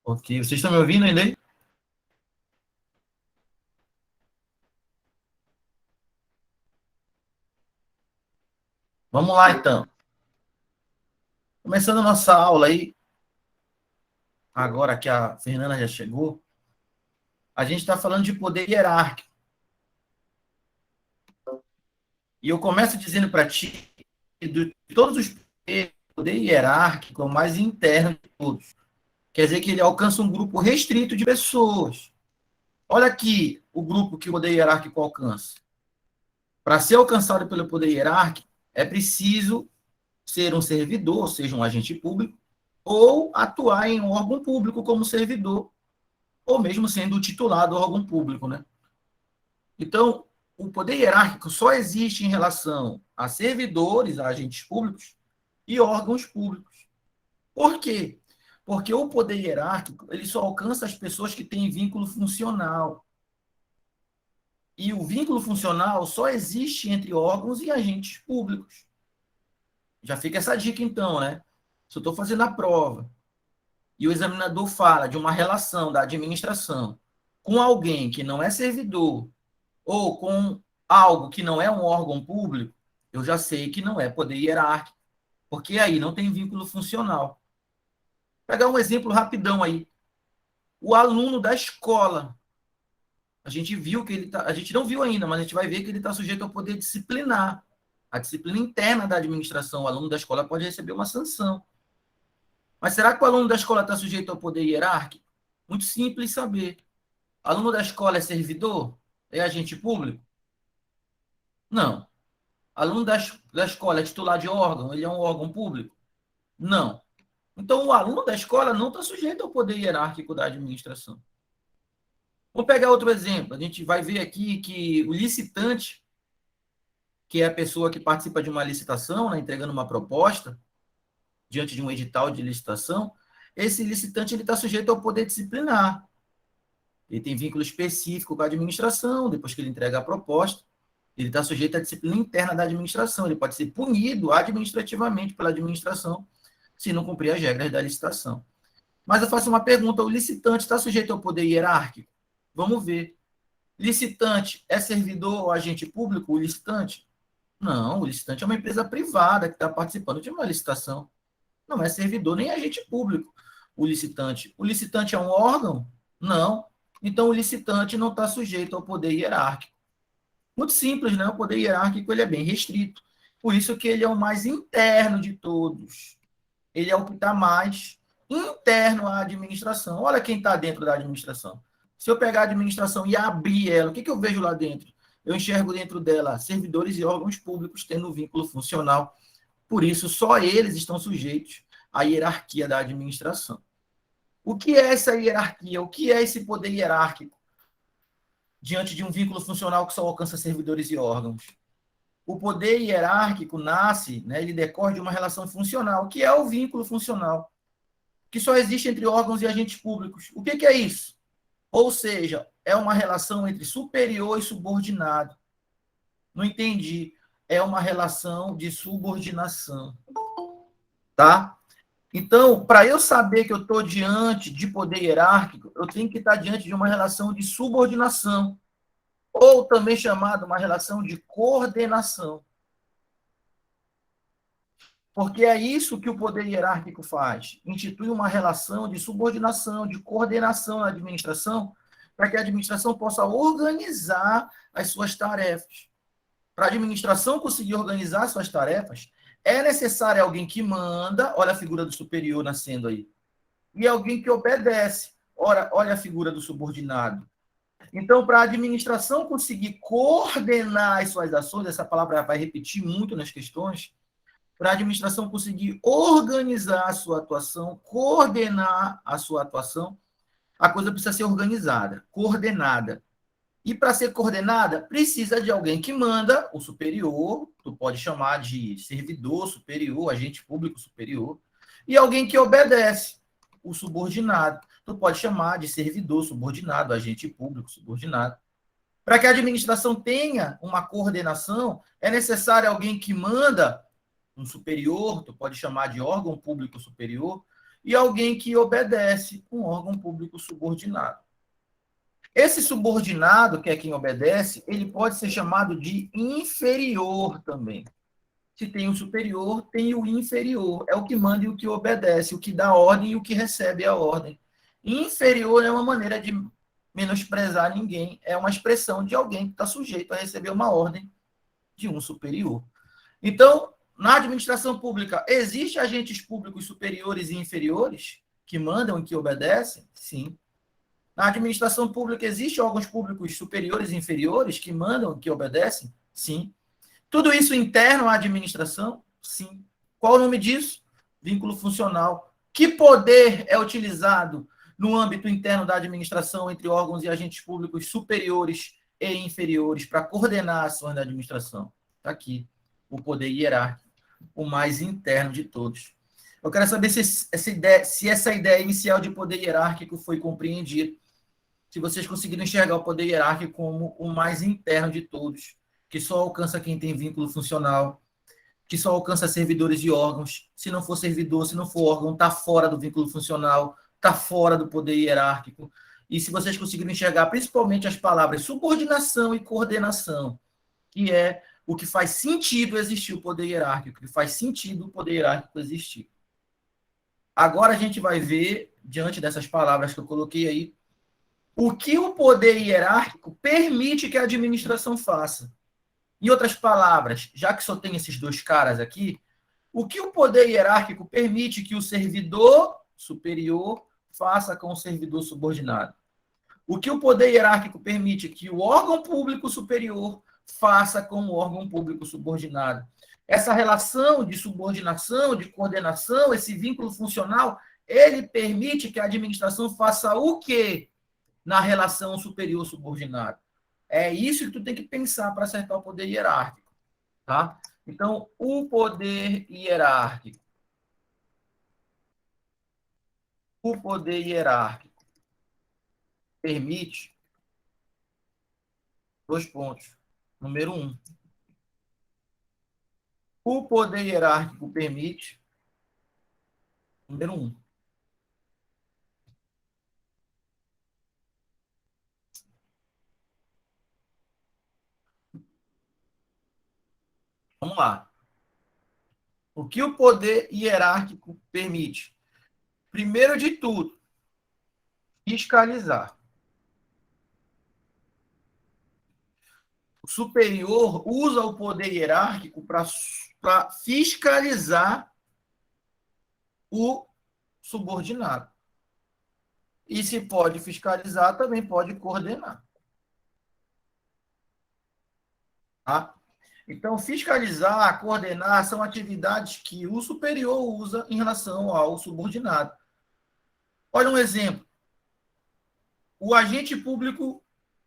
Ok, vocês estão me ouvindo ainda aí? Vamos lá, então. Começando a nossa aula aí, agora que a Fernanda já chegou, a gente está falando de poder hierárquico. E eu começo dizendo para ti que de todos os poderes, o poder hierárquico é o mais interno de todos. Quer dizer que ele alcança um grupo restrito de pessoas. Olha aqui o grupo que o poder hierárquico alcança. Para ser alcançado pelo poder hierárquico, é preciso ser um servidor, ou seja, um agente público, ou atuar em um órgão público como servidor, ou mesmo sendo titular do órgão público, né? Então, o poder hierárquico só existe em relação a servidores, a agentes públicos e órgãos públicos. Por quê? Porque o poder hierárquico ele só alcança as pessoas que têm vínculo funcional. E o vínculo funcional só existe entre órgãos e agentes públicos. Já fica essa dica, então, né? Se eu estou fazendo a prova e o examinador fala de uma relação da administração com alguém que não é servidor ou com algo que não é um órgão público, eu já sei que não é poder hierárquico, porque aí não tem vínculo funcional. Vou pegar um exemplo rapidão aí. O aluno da escola. A gente viu que ele tá, a gente não viu ainda, mas a gente vai ver que ele está sujeito ao poder disciplinar. A disciplina interna da administração, o aluno da escola pode receber uma sanção. Mas será que o aluno da escola está sujeito ao poder hierárquico? Muito simples saber. O aluno da escola é servidor? É agente público? Não. Aluno da escola é titular de órgão? Ele é um órgão público? Não. Então, o aluno da escola não está sujeito ao poder hierárquico da administração. Vamos pegar outro exemplo. A gente vai ver aqui que o licitante, que é a pessoa que participa de uma licitação, né, entregando uma proposta diante de um edital de licitação, esse licitante ele está sujeito ao poder disciplinar. Ele tem vínculo específico com a administração, depois que ele entrega a proposta, ele está sujeito à disciplina interna da administração, ele pode ser punido administrativamente pela administração se não cumprir as regras da licitação. Mas eu faço uma pergunta: o licitante está sujeito ao poder hierárquico? Vamos ver. Licitante é servidor ou agente público, o licitante? Não, o licitante é uma empresa privada que está participando de uma licitação. Não é servidor nem agente público. O licitante. O licitante é um órgão? Não. Então, o licitante não está sujeito ao poder hierárquico. Muito simples, né? O poder hierárquico ele é bem restrito. Por isso que ele é o mais interno de todos. Ele é o que está mais interno à administração. Olha quem está dentro da administração. Se eu pegar a administração e abrir ela, o que eu vejo lá dentro? Eu enxergo dentro dela servidores e órgãos públicos tendo vínculo funcional. Por isso, só eles estão sujeitos à hierarquia da administração. O que é essa hierarquia? O que é esse poder hierárquico diante de um vínculo funcional que só alcança servidores e órgãos? O poder hierárquico nasce, né, ele decorre de uma relação funcional, que é o vínculo funcional, que só existe entre órgãos e agentes públicos. O que é isso? Ou seja, é uma relação entre superior e subordinado. Não entendi. É uma relação de subordinação. Tá? Então, para eu saber que eu estou diante de poder hierárquico, eu tenho que estar diante de uma relação de subordinação, ou também chamada uma relação de coordenação. Porque é isso que o poder hierárquico faz. Institui uma relação de subordinação, de coordenação na administração, para que a administração possa organizar as suas tarefas. Para a administração conseguir organizar suas tarefas, é necessário alguém que manda, olha a figura do superior nascendo aí, e alguém que obedece, olha a figura do subordinado. Então, para a administração conseguir coordenar as suas ações, essa palavra vai repetir muito nas questões, para a administração conseguir organizar a sua atuação, coordenar a sua atuação, a coisa precisa ser organizada, coordenada. E para ser coordenada, precisa de alguém que manda, o superior, tu pode chamar de servidor superior, agente público superior, e alguém que obedece, o subordinado. Tu pode chamar de servidor subordinado, agente público subordinado. Para que a administração tenha uma coordenação, é necessário alguém que manda, um superior, tu pode chamar de órgão público superior, e alguém que obedece, um órgão público subordinado. Esse subordinado, que é quem obedece, ele pode ser chamado de inferior também. Se tem o superior, tem o inferior. É o que manda e o que obedece, o que dá ordem e o que recebe a ordem. Inferior é uma maneira de menosprezar ninguém, é uma expressão de alguém que está sujeito a receber uma ordem de um superior. Então, na administração pública, existem agentes públicos superiores e inferiores que mandam e que obedecem? Sim. Na administração pública, existem órgãos públicos superiores e inferiores que mandam e que obedecem? Sim. Tudo isso interno à administração? Sim. Qual o nome disso? Vínculo funcional. Que poder é utilizado no âmbito interno da administração entre órgãos e agentes públicos superiores e inferiores para coordenar ações da administração? Está aqui. O poder hierárquico, o mais interno de todos. Eu quero saber se essa ideia inicial de poder hierárquico foi compreendida. Se vocês conseguiram enxergar o poder hierárquico como o mais interno de todos, que só alcança quem tem vínculo funcional, que só alcança servidores de órgãos. Se não for servidor, se não for órgão, está fora do vínculo funcional, está fora do poder hierárquico. E se vocês conseguiram enxergar principalmente as palavras subordinação e coordenação, que é o que faz sentido existir o poder hierárquico, que faz sentido o poder hierárquico existir. Agora a gente vai ver, diante dessas palavras que eu coloquei aí, o que o poder hierárquico permite que a administração faça. Em outras palavras, já que só tem esses dois caras aqui, o que o poder hierárquico permite que o servidor superior faça com o servidor subordinado? O que o poder hierárquico permite que o órgão público superior faça com o órgão público subordinado? Essa relação de subordinação, de coordenação, esse vínculo funcional, ele permite que a administração faça o quê na relação superior-subordinado? É isso que tu tem que pensar para acertar o poder hierárquico, tá? Então, o poder hierárquico. O poder hierárquico permite dois pontos. Número um, o poder hierárquico permite, número um, vamos lá. O que o poder hierárquico permite? Primeiro de tudo, fiscalizar. O superior usa o poder hierárquico para fiscalizar o subordinado. E se pode fiscalizar, também pode coordenar. Tá? Então, fiscalizar, coordenar são atividades que o superior usa em relação ao subordinado. Olha um exemplo. O agente público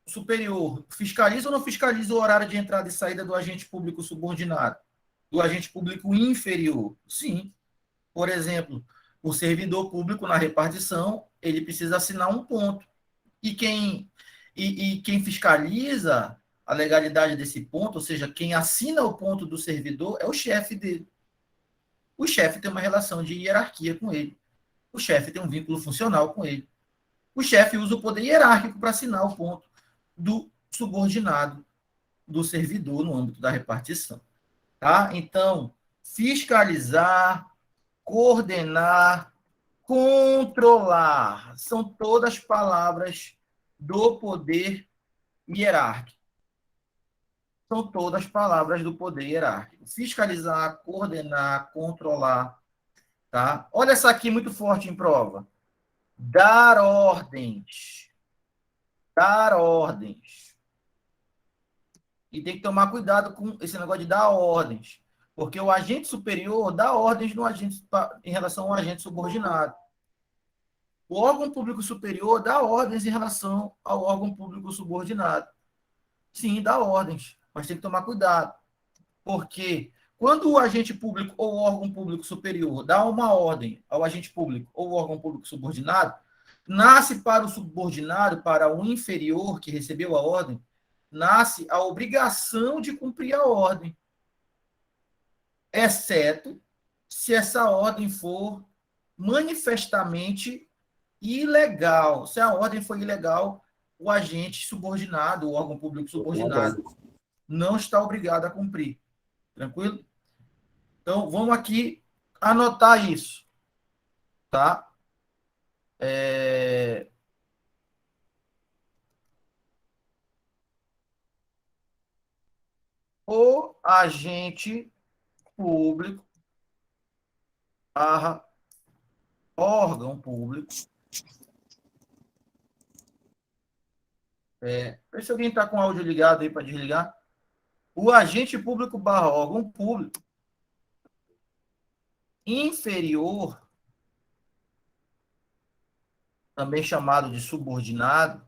superior fiscaliza ou não fiscaliza o horário de entrada e saída do agente público subordinado? Do agente público inferior? Sim. Por exemplo, o servidor público na repartição, ele precisa assinar um ponto. E quem fiscaliza a legalidade desse ponto, ou seja, quem assina o ponto do servidor, é o chefe dele. O chefe tem uma relação de hierarquia com ele. O chefe tem um vínculo funcional com ele. O chefe usa o poder hierárquico para assinar o ponto do subordinado do servidor no âmbito da repartição. Tá? Então, fiscalizar, coordenar, controlar, são todas palavras do poder hierárquico. São todas palavras do poder hierárquico. Fiscalizar, coordenar, controlar. Tá? Olha essa aqui muito forte em prova. Dar ordens. Dar ordens. E tem que tomar cuidado com esse negócio de dar ordens. Porque o agente superior dá ordens no agente, em relação ao agente subordinado. O órgão público superior dá ordens em relação ao órgão público subordinado. Sim, dá ordens, mas tem que tomar cuidado. Porque quando o agente público ou o órgão público superior dá uma ordem ao agente público ou órgão público subordinado, nasce para o subordinado, para o inferior que recebeu a ordem, nasce a obrigação de cumprir a ordem, exceto se essa ordem for manifestamente ilegal. Se a ordem foi ilegal, o agente subordinado, o órgão público subordinado, não está obrigado a cumprir. Tranquilo? Então, vamos aqui anotar isso, tá? O agente público barra órgão público. Vê se alguém está com o áudio ligado aí para desligar. O agente público barra órgão público inferior, também chamado de subordinado,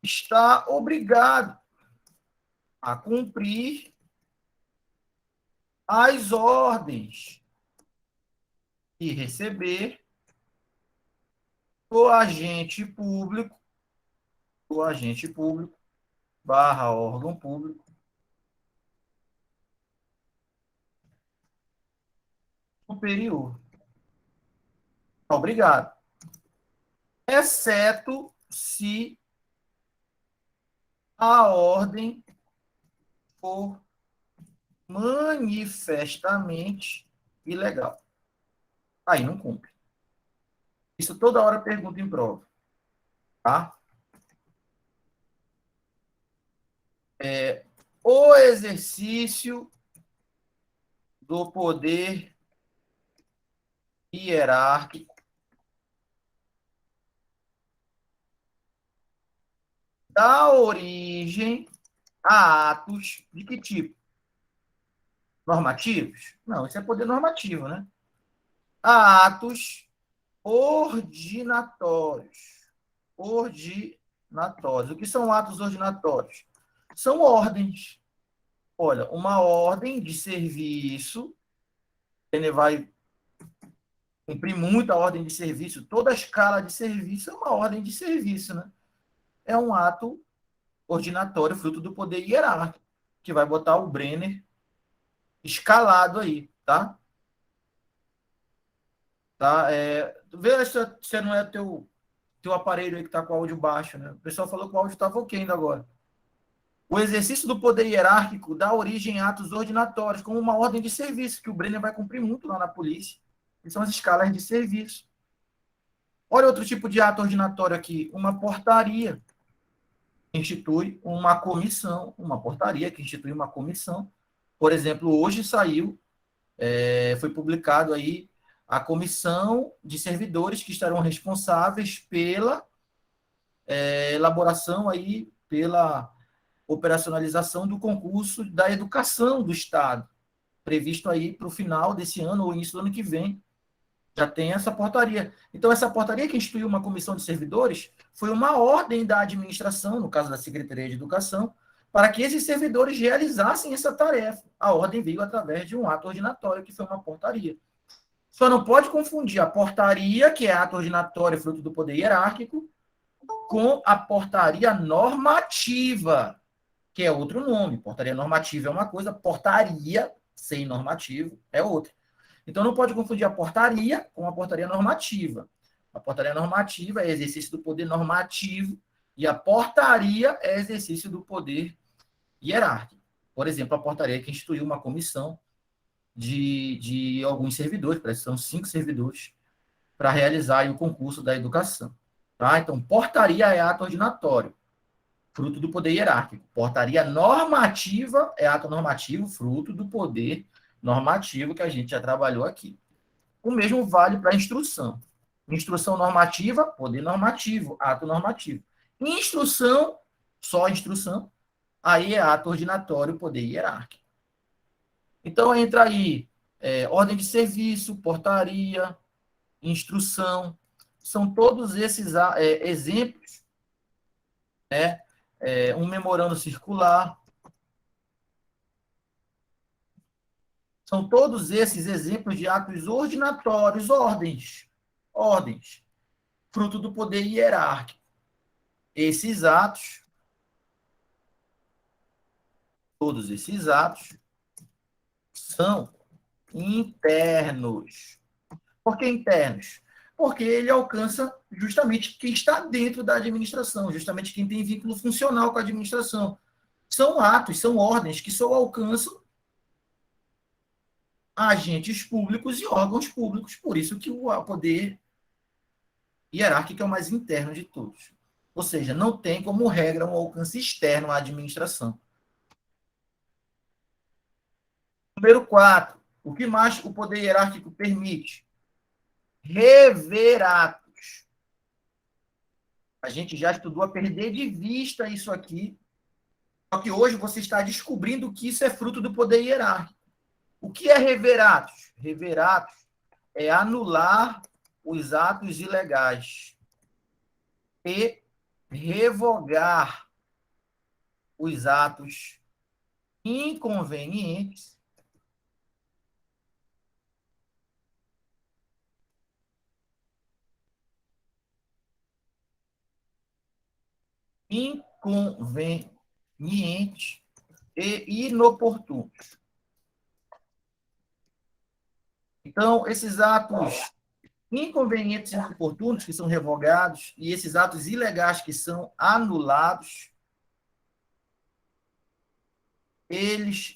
está obrigado a cumprir as ordens e receber o agente público barra órgão público superior. Obrigado. Exceto se a ordem for manifestamente ilegal. Aí não cumpre. Isso toda hora pergunta em prova. Tá? O exercício do poder hierárquico dá origem a atos de que tipo? Normativos? Não, isso é poder normativo, né? A atos ordinatórios. Ordinatórios. O que são atos ordinatórios? São ordens. Olha, uma ordem de serviço, ele vai cumprir muito a ordem de serviço, toda a escala de serviço é uma ordem de serviço, né? É um ato ordinatório, fruto do poder hierárquico, que vai botar o Brenner escalado aí, tá? Tá? Vê se não é teu aparelho aí que está com o áudio baixo, né? O pessoal falou que o áudio estava ok ainda agora. O exercício do poder hierárquico dá origem a atos ordinatórios, como uma ordem de serviço, que o Brenner vai cumprir muito lá na polícia, que são as escalas de serviço. Olha outro tipo de ato ordinatório aqui, uma portaria institui uma comissão, uma portaria que institui uma comissão. Por exemplo, hoje saiu, foi publicado aí a comissão de servidores que estarão responsáveis pela elaboração aí, pela operacionalização do concurso da educação do Estado, previsto aí para o final desse ano ou início do ano que vem. Já tem essa portaria. Então, essa portaria que instituiu uma comissão de servidores foi uma ordem da administração, no caso da Secretaria de Educação, para que esses servidores realizassem essa tarefa. A ordem veio através de um ato ordinatório, que foi uma portaria. Só não pode confundir a portaria, que é ato ordinatório fruto do poder hierárquico, com a portaria normativa, que é outro nome. Portaria normativa é uma coisa, portaria sem normativo é outra. Então, não pode confundir a portaria com a portaria normativa. A portaria normativa é exercício do poder normativo e a portaria é exercício do poder hierárquico. Por exemplo, a portaria que instituiu uma comissão de alguns servidores, parece que são 5 servidores, para realizar o concurso da educação. Tá? Então, portaria é ato ordinatório, fruto do poder hierárquico. Portaria normativa é ato normativo, fruto do poder normativo que a gente já trabalhou aqui. O mesmo vale para instrução. Instrução normativa, poder normativo, ato normativo. Instrução, só instrução, aí é ato ordinatório, poder hierárquico. Então, entra aí ordem de serviço, portaria, instrução, são todos esses exemplos, né? Um memorando circular, são todos esses exemplos de atos ordinatórios, ordens, fruto do poder hierárquico. Esses atos, todos esses atos, são Internos. Por que internos? Porque ele alcança justamente quem está dentro da administração, justamente quem tem vínculo funcional com a administração. São atos, são ordens que só alcançam agentes públicos e órgãos públicos, por isso que o poder hierárquico é o mais interno de todos. Ou seja, não tem como regra um alcance externo à administração. Número 4. O que mais o poder hierárquico permite? Rever atos. A gente já estudou a perder de vista isso aqui, só que hoje você está descobrindo que isso é fruto do poder hierárquico. O que é rever atos? Rever atos é anular os atos ilegais e revogar os atos inconvenientes inconvenientes e inoportunos. Então, esses atos inconvenientes e inoportunos que são revogados e esses atos ilegais que são anulados, eles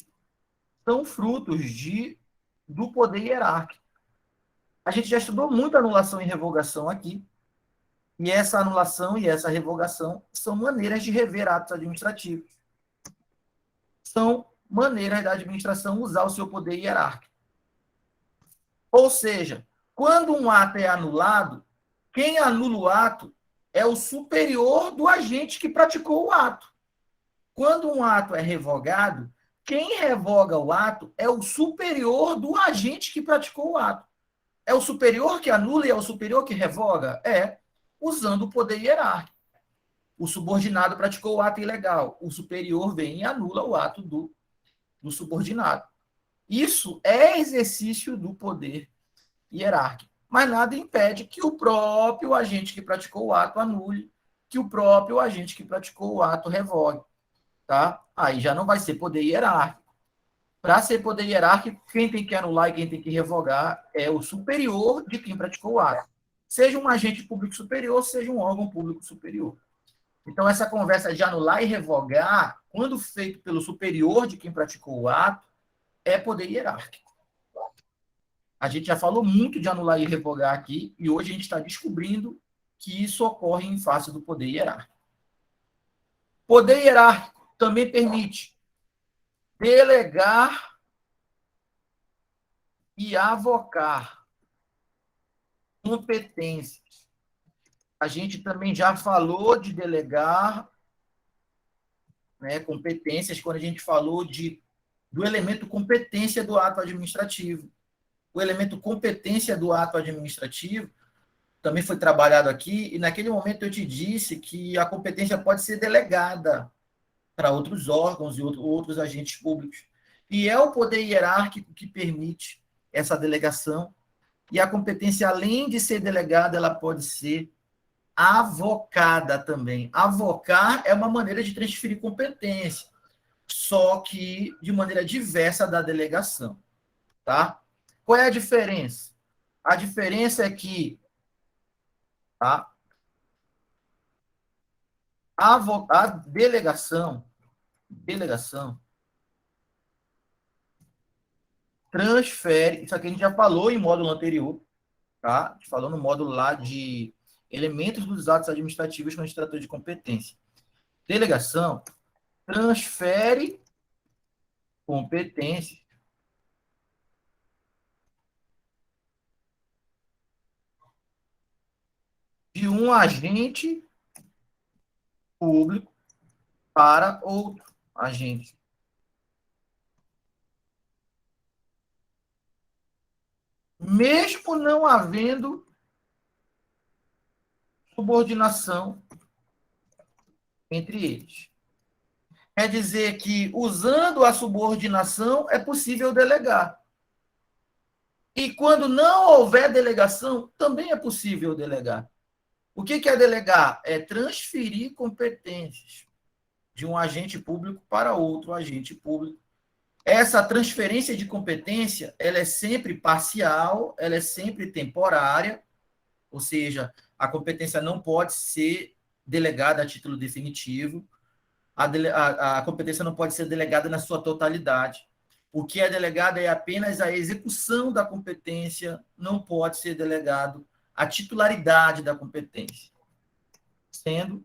são frutos do poder hierárquico. A gente já estudou muito anulação e revogação aqui, e essa anulação e essa revogação são maneiras de rever atos administrativos. São maneiras da administração usar o seu poder hierárquico. Ou seja, quando um ato é anulado, quem anula o ato é o superior do agente que praticou o ato. Quando um ato é revogado, quem revoga o ato é o superior do agente que praticou o ato. É o superior que anula e é o superior que revoga? É, usando o poder hierárquico. O subordinado praticou o ato ilegal. O superior vem e anula o ato do subordinado. Isso é exercício do poder hierárquico. Mas nada impede que o próprio agente que praticou o ato anule, que o próprio agente que praticou o ato revogue. Tá? Aí já não vai ser poder hierárquico. Para ser poder hierárquico, quem tem que anular e quem tem que revogar é o superior de quem praticou o ato. Seja um agente público superior, seja um órgão público superior. Então, essa conversa de anular e revogar, quando feito pelo superior de quem praticou o ato, é poder hierárquico. A gente já falou muito de anular e revogar aqui, e hoje a gente está descobrindo que isso ocorre em face do poder hierárquico. Poder hierárquico também permite delegar e avocar competências. A gente também já falou de delegar, né, competências quando a gente falou do elemento competência do ato administrativo. O elemento competência do ato administrativo também foi trabalhado aqui, e naquele momento eu te disse que a competência pode ser delegada para outros órgãos e outros agentes públicos. E é o poder hierárquico que permite essa delegação, e a competência, além de ser delegada, ela pode ser avocada também. Avocar é uma maneira de transferir competência, só que de maneira diversa da delegação. Tá? Qual é a diferença? A diferença é que tá, a delegação transfere, isso aqui a gente já falou em módulo anterior, tá? A gente falou no módulo lá de elementos dos atos administrativos quando a gente tratou de competência. Delegação transfere competências de um agente público para outro agente. Mesmo não havendo subordinação entre eles. Quer dizer que, usando a subordinação, é possível delegar. E quando não houver delegação, também é possível delegar. O que é delegar? É transferir competências de um agente público para outro agente público, Essa transferência de competência, ela é sempre parcial, ela é sempre temporária, ou seja, a competência não pode ser delegada a título definitivo, a competência não pode ser delegada na sua totalidade. O que é delegado é apenas a execução da competência, não pode ser delegado a titularidade da competência, sendo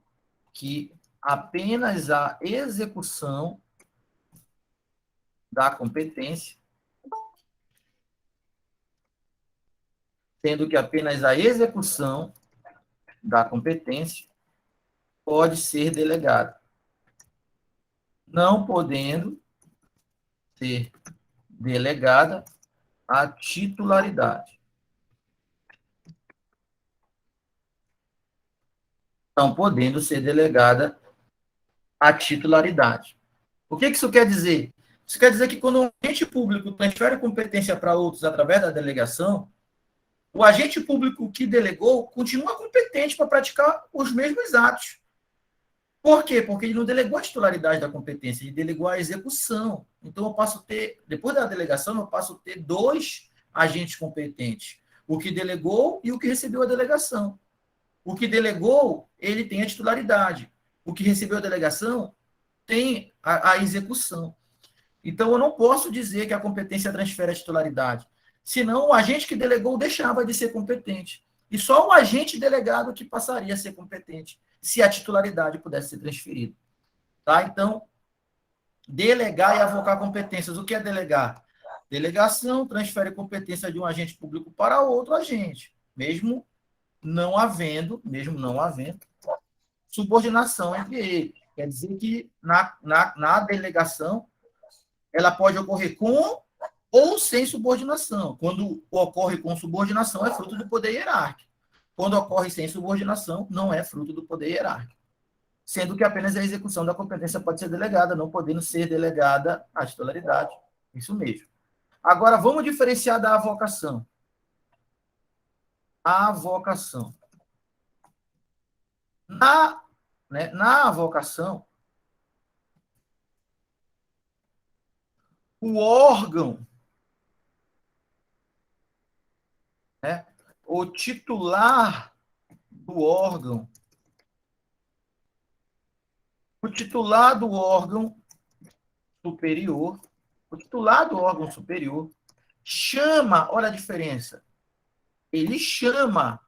que apenas a execução da competência, sendo que apenas a execução da competência pode ser delegada, não podendo ser delegada a titularidade. Não podendo ser delegada a titularidade. O que isso quer dizer? Isso quer dizer que quando um agente público transfere competência para outros através da delegação, o agente público que delegou continua competente para praticar os mesmos atos. Por quê? Porque ele não delegou a titularidade da competência, ele delegou a execução. Então, eu passo a ter, depois da delegação, eu passo a ter dois agentes competentes: o que delegou e o que recebeu a delegação. O que delegou, ele tem a titularidade. O que recebeu a delegação tem a execução. Então, eu não posso dizer que a competência transfere a titularidade. Senão, o agente que delegou deixava de ser competente. E só o agente delegado que passaria a ser competente, se a titularidade pudesse ser transferida. Tá? Então, delegar e avocar competências. O que é delegar? Delegação transfere competência de um agente público para outro agente, mesmo não havendo subordinação entre eles. Quer dizer que na delegação ela pode ocorrer com ou sem subordinação. Quando ocorre com subordinação, é fruto do poder hierárquico. Quando ocorre sem subordinação, não é fruto do poder hierárquico. Sendo que apenas a execução da competência pode ser delegada, não podendo ser delegada a titularidade. Isso mesmo. Agora, vamos diferenciar da avocação. A avocação. Na avocação, o órgão, né, o titular do órgão, o titular do órgão superior, o titular do órgão superior chama, olha a diferença, ele chama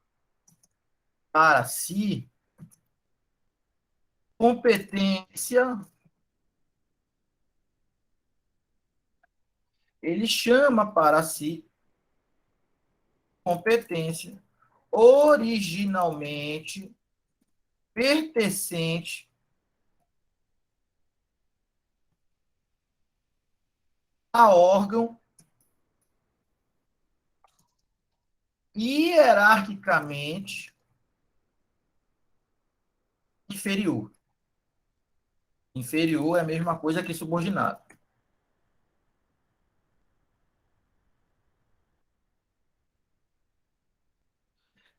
para si competência, ele chama para si competência originalmente pertencente a órgão hierarquicamente inferior. Inferior é a mesma coisa que subordinado.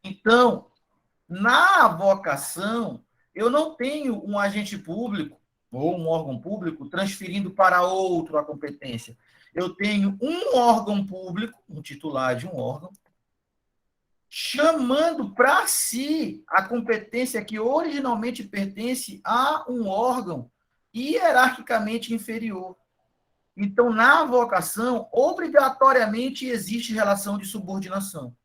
Então, na avocação, eu não tenho um agente público ou um órgão público transferindo para outro a competência. Eu tenho um órgão público, um titular de um órgão, chamando para si a competência que originalmente pertence a um órgão hierarquicamente inferior. Então, na avocação, obrigatoriamente existe relação de subordinação.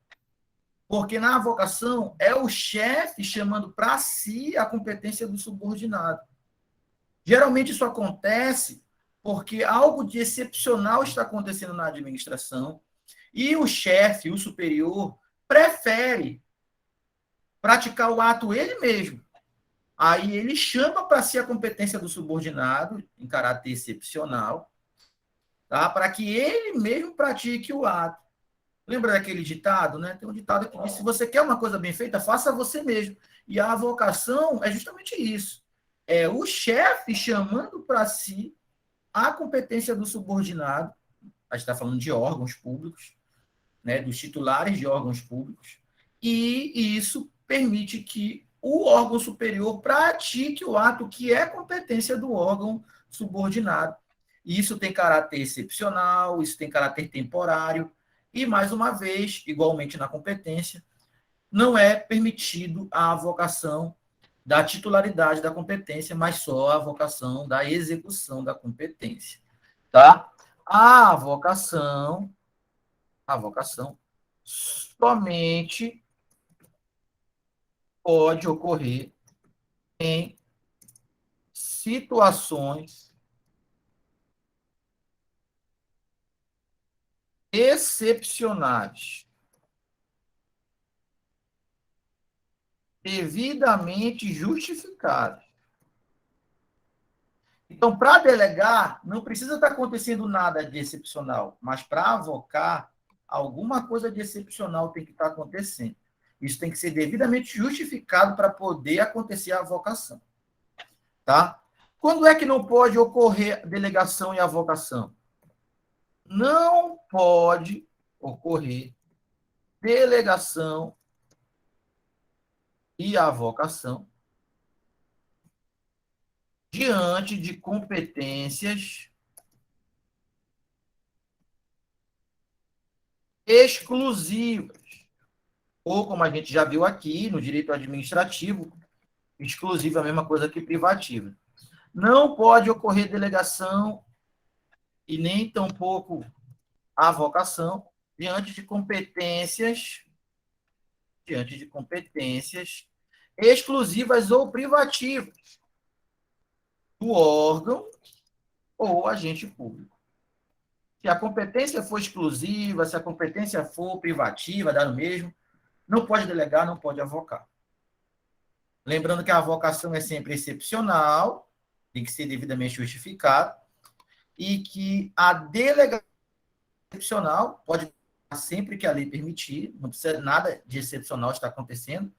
Porque na avocação é o chefe chamando para si a competência do subordinado. Geralmente isso acontece porque algo de excepcional está acontecendo na administração e o chefe, o superior, prefere praticar o ato ele mesmo. Aí ele chama para si a competência do subordinado, em caráter excepcional, tá? Para que ele mesmo pratique o ato. Lembra daquele ditado, né? Tem um ditado que diz: se você quer uma coisa bem feita, faça você mesmo. E a vocação é justamente isso. É o chefe chamando para si a competência do subordinado. A gente está falando de órgãos públicos, né? Dos titulares de órgãos públicos. E isso permite que o órgão superior pratique o ato que é competência do órgão subordinado. Isso tem caráter excepcional, isso tem caráter temporário, e, mais uma vez, igualmente na competência, não é permitido a avocação da titularidade da competência, mas só a avocação da execução da competência. Tá? A avocação somente pode ocorrer em situações excepcionais, devidamente justificadas. Então, para delegar, não precisa estar acontecendo nada de excepcional, mas para avocar, alguma coisa de excepcional tem que estar acontecendo. Isso tem que ser devidamente justificado para poder acontecer a avocação. Tá? Quando é que não pode ocorrer delegação e avocação? Não pode ocorrer delegação e avocação diante de competências exclusivas. Ou, como a gente já viu aqui, no direito administrativo, exclusivo é a mesma coisa que privativa. Não pode ocorrer delegação e nem tampouco avocação diante de competências exclusivas ou privativas do órgão ou agente público. Se a competência for exclusiva, se a competência for privativa, dá no mesmo, não pode delegar, não pode avocar. Lembrando que a avocação é sempre excepcional, tem que ser devidamente justificada, e que a delegação excepcional pode sempre que a lei permitir, não precisa nada de excepcional estar acontecendo,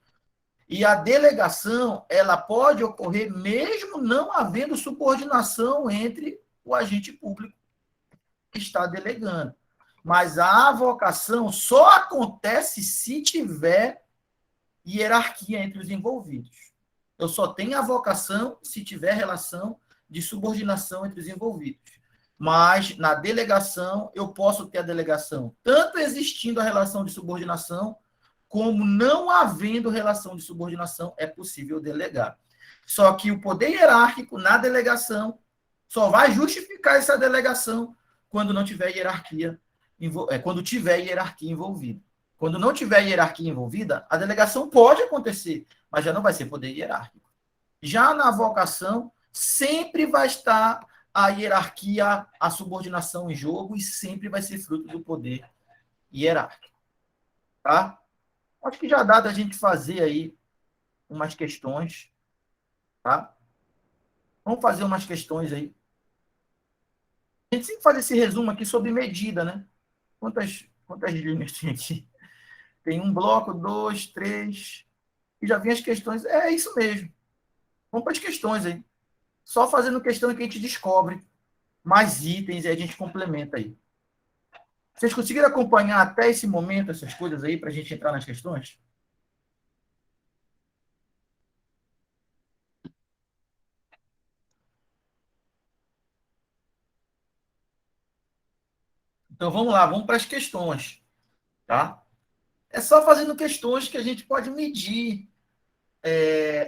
e a delegação ela pode ocorrer mesmo não havendo subordinação entre o agente público que está delegando. Mas a avocação só acontece se tiver hierarquia entre os envolvidos. Eu só tenho avocação se tiver relação de subordinação entre os envolvidos. Mas na delegação, eu posso ter a delegação tanto existindo a relação de subordinação, como não havendo relação de subordinação, é possível delegar. Só que o poder hierárquico na delegação só vai justificar essa delegação quando não tiver hierarquia, quando tiver hierarquia envolvida. Quando não tiver hierarquia envolvida, a delegação pode acontecer, mas já não vai ser poder hierárquico. Já na avocação, sempre vai estar a hierarquia, a subordinação em jogo e sempre vai ser fruto do poder hierárquico. Tá? Acho que já dá da gente fazer aí umas questões. Tá? Vamos fazer umas questões aí. A gente sempre faz esse resumo aqui sobre medida, né? Quantas linhas tem aqui? Tem um bloco, dois, três, e já vem as questões. É isso mesmo. Vamos para as questões aí. Só fazendo questão que a gente descobre mais itens e a gente complementa aí. Vocês conseguiram acompanhar até esse momento essas coisas aí para a gente entrar nas questões? Então vamos lá, vamos para as questões. Tá? É só fazendo questões que a gente pode medir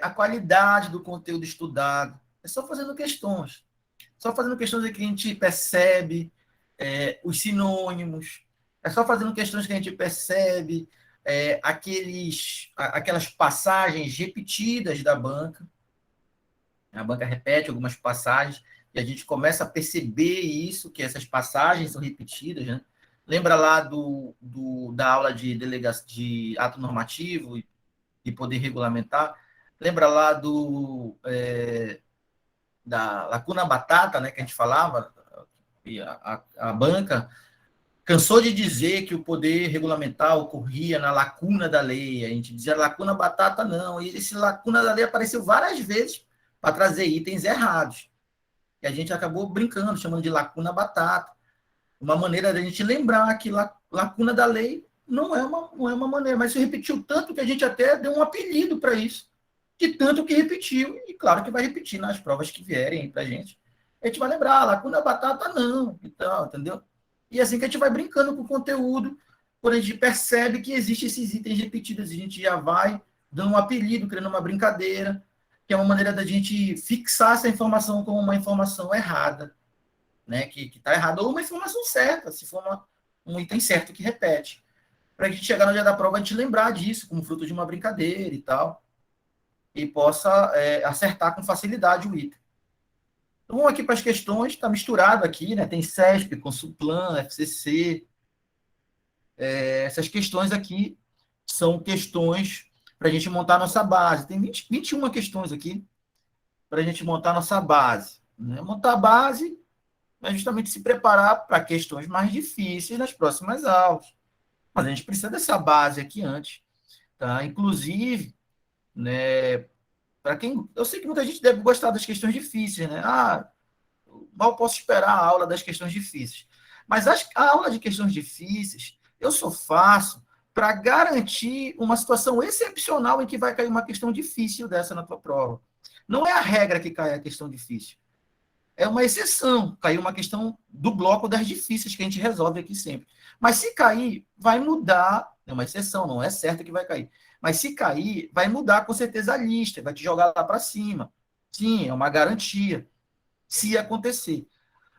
a qualidade do conteúdo estudado. É só fazendo questões. Só fazendo questões que a gente percebe os sinônimos. É só fazendo questões que a gente percebe aquelas passagens repetidas da banca. A banca repete algumas passagens e a gente começa a perceber isso, que essas passagens são repetidas, né? Lembra lá da aula de ato normativo e poder regulamentar? Lembra lá da lacuna batata, né, que a gente falava? E a banca cansou de dizer que o poder regulamentar ocorria na lacuna da lei. A gente dizia lacuna batata, não. E esse lacuna da lei apareceu várias vezes para trazer itens errados. E a gente acabou brincando, chamando de lacuna batata. Uma maneira da gente lembrar que lacuna da lei não é uma maneira, mas se repetiu tanto que a gente até deu um apelido para isso, de tanto que repetiu, e claro que vai repetir nas provas que vierem para a gente. a gente vai lembrar, lacuna batata não, e tal, entendeu? E assim que a gente vai brincando com o conteúdo, quando a gente percebe que existem esses itens repetidos, a gente já vai dando um apelido, criando uma brincadeira, que é uma maneira da gente fixar essa informação como uma informação errada, né? Que está errada, ou uma informação certa, se for um item certo que repete. Para a gente chegar no dia da prova, a gente lembrar disso, como fruto de uma brincadeira e tal, e possa acertar com facilidade o item. Então, vamos aqui para as questões, está misturado aqui, né? Tem CESP, Consulplan, FCC. Essas questões aqui são questões para a gente montar a nossa base. Tem 21 questões aqui para a gente montar a nossa base. Né? Montar a base é justamente se preparar para questões mais difíceis nas próximas aulas. Mas a gente precisa dessa base aqui antes. Tá? Inclusive, né, para quem. Eu sei que muita gente deve gostar das questões difíceis, né? Mal posso esperar a aula das questões difíceis. Mas a aula de questões difíceis eu só faço para garantir uma situação excepcional em que vai cair uma questão difícil dessa na tua prova. Não é a regra que cai a questão difícil. É uma exceção. Caiu uma questão do bloco das difíceis que a gente resolve aqui sempre. Mas se cair, vai mudar. É uma exceção, não é certo que vai cair. Mas se cair, vai mudar com certeza a lista, vai te jogar lá para cima. Sim, é uma garantia, se acontecer.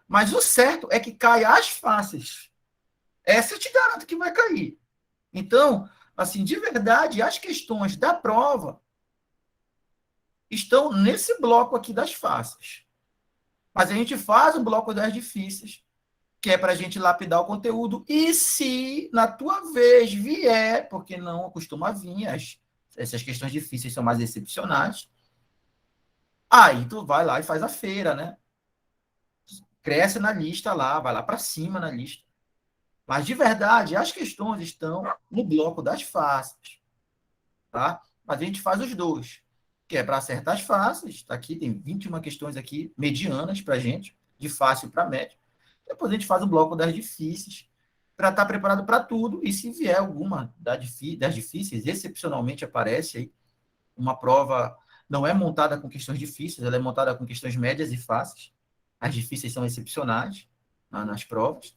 Mas o certo é que caia as fáceis. Essa eu te garanto que vai cair. Então, assim, de verdade, as questões da prova estão nesse bloco aqui das fáceis. Mas a gente faz o bloco das difíceis, que é para a gente lapidar o conteúdo. E se na tua vez vier, porque não costuma vir, essas questões difíceis são mais excepcionais, aí tu vai lá e faz a feira, né? Cresce na lista lá, vai lá para cima na lista. Mas, de verdade, as questões estão no bloco das fáceis. Tá? Mas a gente faz os dois, que é para acertar as fáceis. Tá aqui, tem 21 questões aqui, medianas para a gente, de fácil para médio. Depois a gente faz o bloco das difíceis, para estar preparado para tudo. E se vier alguma das difíceis, excepcionalmente aparece aí, uma prova não é montada com questões difíceis, ela é montada com questões médias e fáceis. As difíceis são excepcionais nas provas.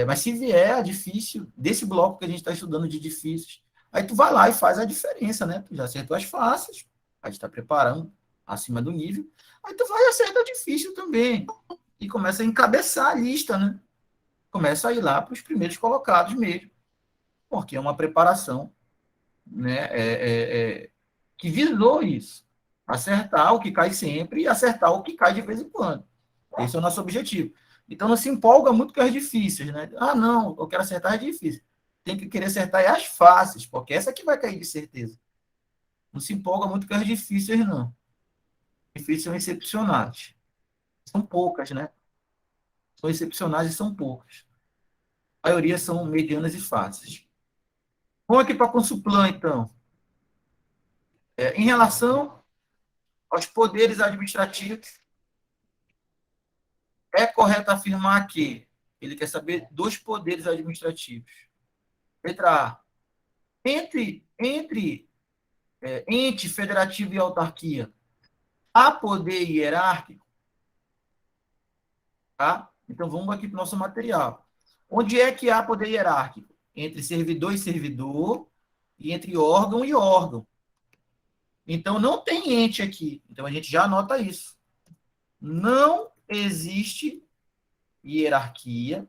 Mas se vier a difícil, desse bloco que a gente está estudando de difíceis, aí tu vai lá e faz a diferença, né? Tu já acertou as fáceis, a gente está preparando acima do nível, aí tu vai e acerta difícil também. E começa a encabeçar a lista, né? Começa a ir lá para os primeiros colocados mesmo, porque é uma preparação, né? Que visou isso. Acertar o que cai sempre e acertar o que cai de vez em quando. Esse é o nosso objetivo. Então não se empolga muito com as difíceis, né? Ah, não, eu quero acertar as difíceis. Tem que querer acertar as fáceis, porque essa que vai cair de certeza. Não se empolga muito com as difíceis, não. Difíceis são excepcionais. São poucas, né? São excepcionais e são poucas. A maioria são medianas e fáceis. Vamos aqui para a Consulplan, então. Em relação aos poderes administrativos, é correto afirmar que ele quer saber dos poderes administrativos. Letra A. Entre ente federativo e autarquia, há poder hierárquico, tá? Então, vamos aqui para o nosso material. Onde é que há poder hierárquico? Entre servidor e servidor, e entre órgão e órgão. Então, não tem ente aqui. Então, a gente já anota isso. Não existe hierarquia.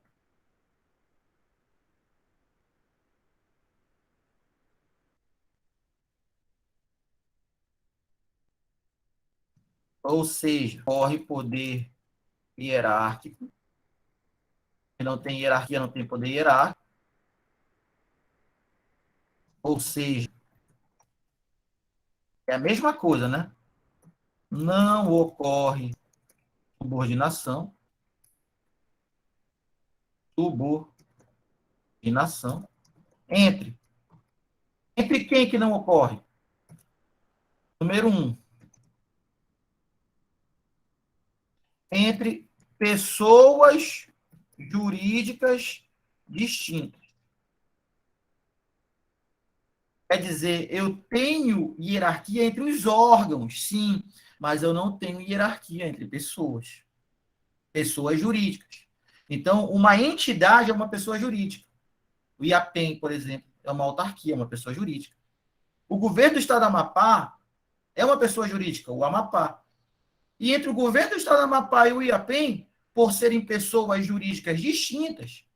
Ou seja, corre poder hierárquico. Se não tem hierarquia, não tem poder hierárquico. Ou seja, é a mesma coisa, né? Não ocorre subordinação, subordinação entre. Entre quem que não ocorre? Número um, entre pessoas jurídicas distintas. Quer dizer, eu tenho hierarquia entre os órgãos, sim, mas eu não tenho hierarquia entre pessoas. pessoas jurídicas. Então, uma entidade é uma pessoa jurídica. O IAPEM, por exemplo, é uma autarquia, é uma pessoa jurídica. O governo do estado do Amapá é uma pessoa jurídica, o Amapá. E entre o governo do estado do Amapá e o IAPEM, por serem pessoas jurídicas distintas,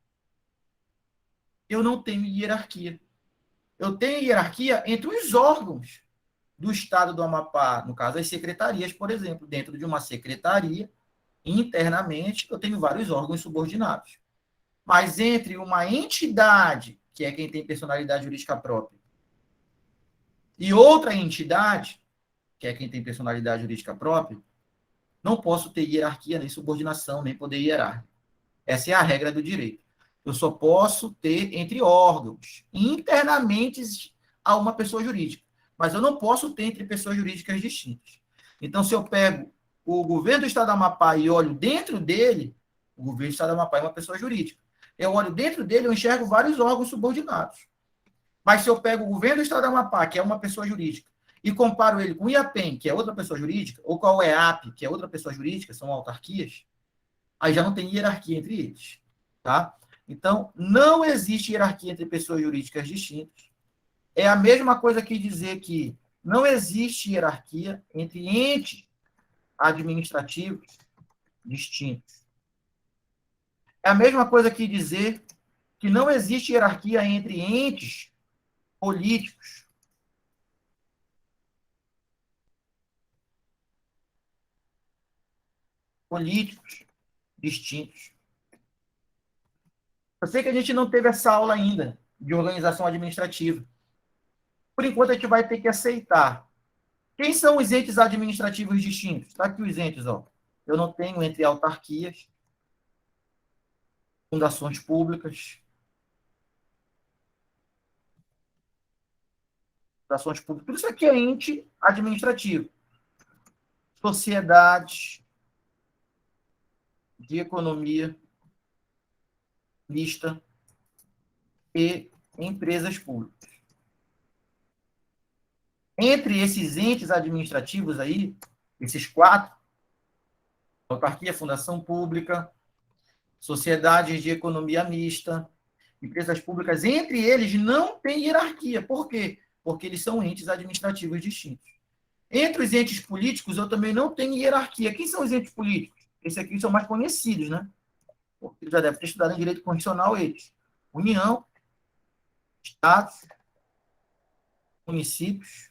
eu não tenho hierarquia. Eu tenho hierarquia entre os órgãos do estado do Amapá, no caso, as secretarias, por exemplo. Dentro de uma secretaria, internamente, eu tenho vários órgãos subordinados. Mas entre uma entidade, que é quem tem personalidade jurídica própria, e outra entidade, que é quem tem personalidade jurídica própria, não posso ter hierarquia, nem subordinação, nem poder hierárquico. Essa é a regra do direito. Eu só posso ter entre órgãos, internamente a uma pessoa jurídica. Mas eu não posso ter entre pessoas jurídicas distintas. Então, se eu pego o governo do estado do Amapá e olho dentro dele, o governo do estado do Amapá é uma pessoa jurídica. Eu olho dentro dele, eu enxergo vários órgãos subordinados. Mas se eu pego o governo do estado do Amapá, que é uma pessoa jurídica, e comparo ele com o IAPEM, que é outra pessoa jurídica, ou com a OEAP, que é outra pessoa jurídica, são autarquias, aí já não tem hierarquia entre eles. Tá? Então, não existe hierarquia entre pessoas jurídicas distintas. É a mesma coisa que dizer que não existe hierarquia entre entes administrativos distintos. É a mesma coisa que dizer que não existe hierarquia entre entes políticos. Políticos distintos. Eu sei que a gente não teve essa aula ainda de organização administrativa. Por enquanto, a gente vai ter que aceitar. Quem são os entes administrativos distintos? Está aqui os entes, ó. Eu não tenho entre autarquias, fundações públicas, tudo isso aqui é ente administrativo. Sociedades de economia mista e empresas públicas. Entre esses entes administrativos aí, esses quatro, autarquia, fundação pública, sociedades de economia mista, empresas públicas, entre eles não tem hierarquia. Por quê? Porque eles são entes administrativos distintos. Entre os entes políticos, eu também não tenho hierarquia. Quem são os entes políticos? Esses aqui são mais conhecidos, né? Porque já deve ter estudado em direito constitucional eles. União, estados, municípios,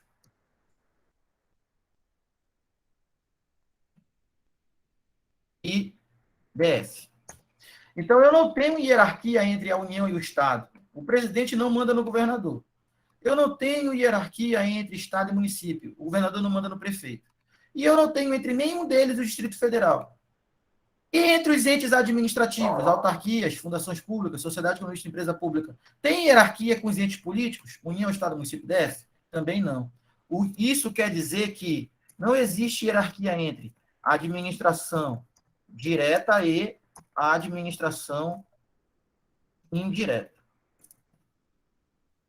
e DF. Então, eu não tenho hierarquia entre a União e o Estado. O presidente não manda no governador. Eu não tenho hierarquia entre Estado e município. O governador não manda no prefeito. E eu não tenho entre nenhum deles o Distrito Federal. E entre os entes administrativos, autarquias, fundações públicas, sociedade comunista, empresa pública, tem hierarquia com os entes políticos? União, Estado, município, DF? Também não. Isso quer dizer que não existe hierarquia entre a administração direta e a administração indireta.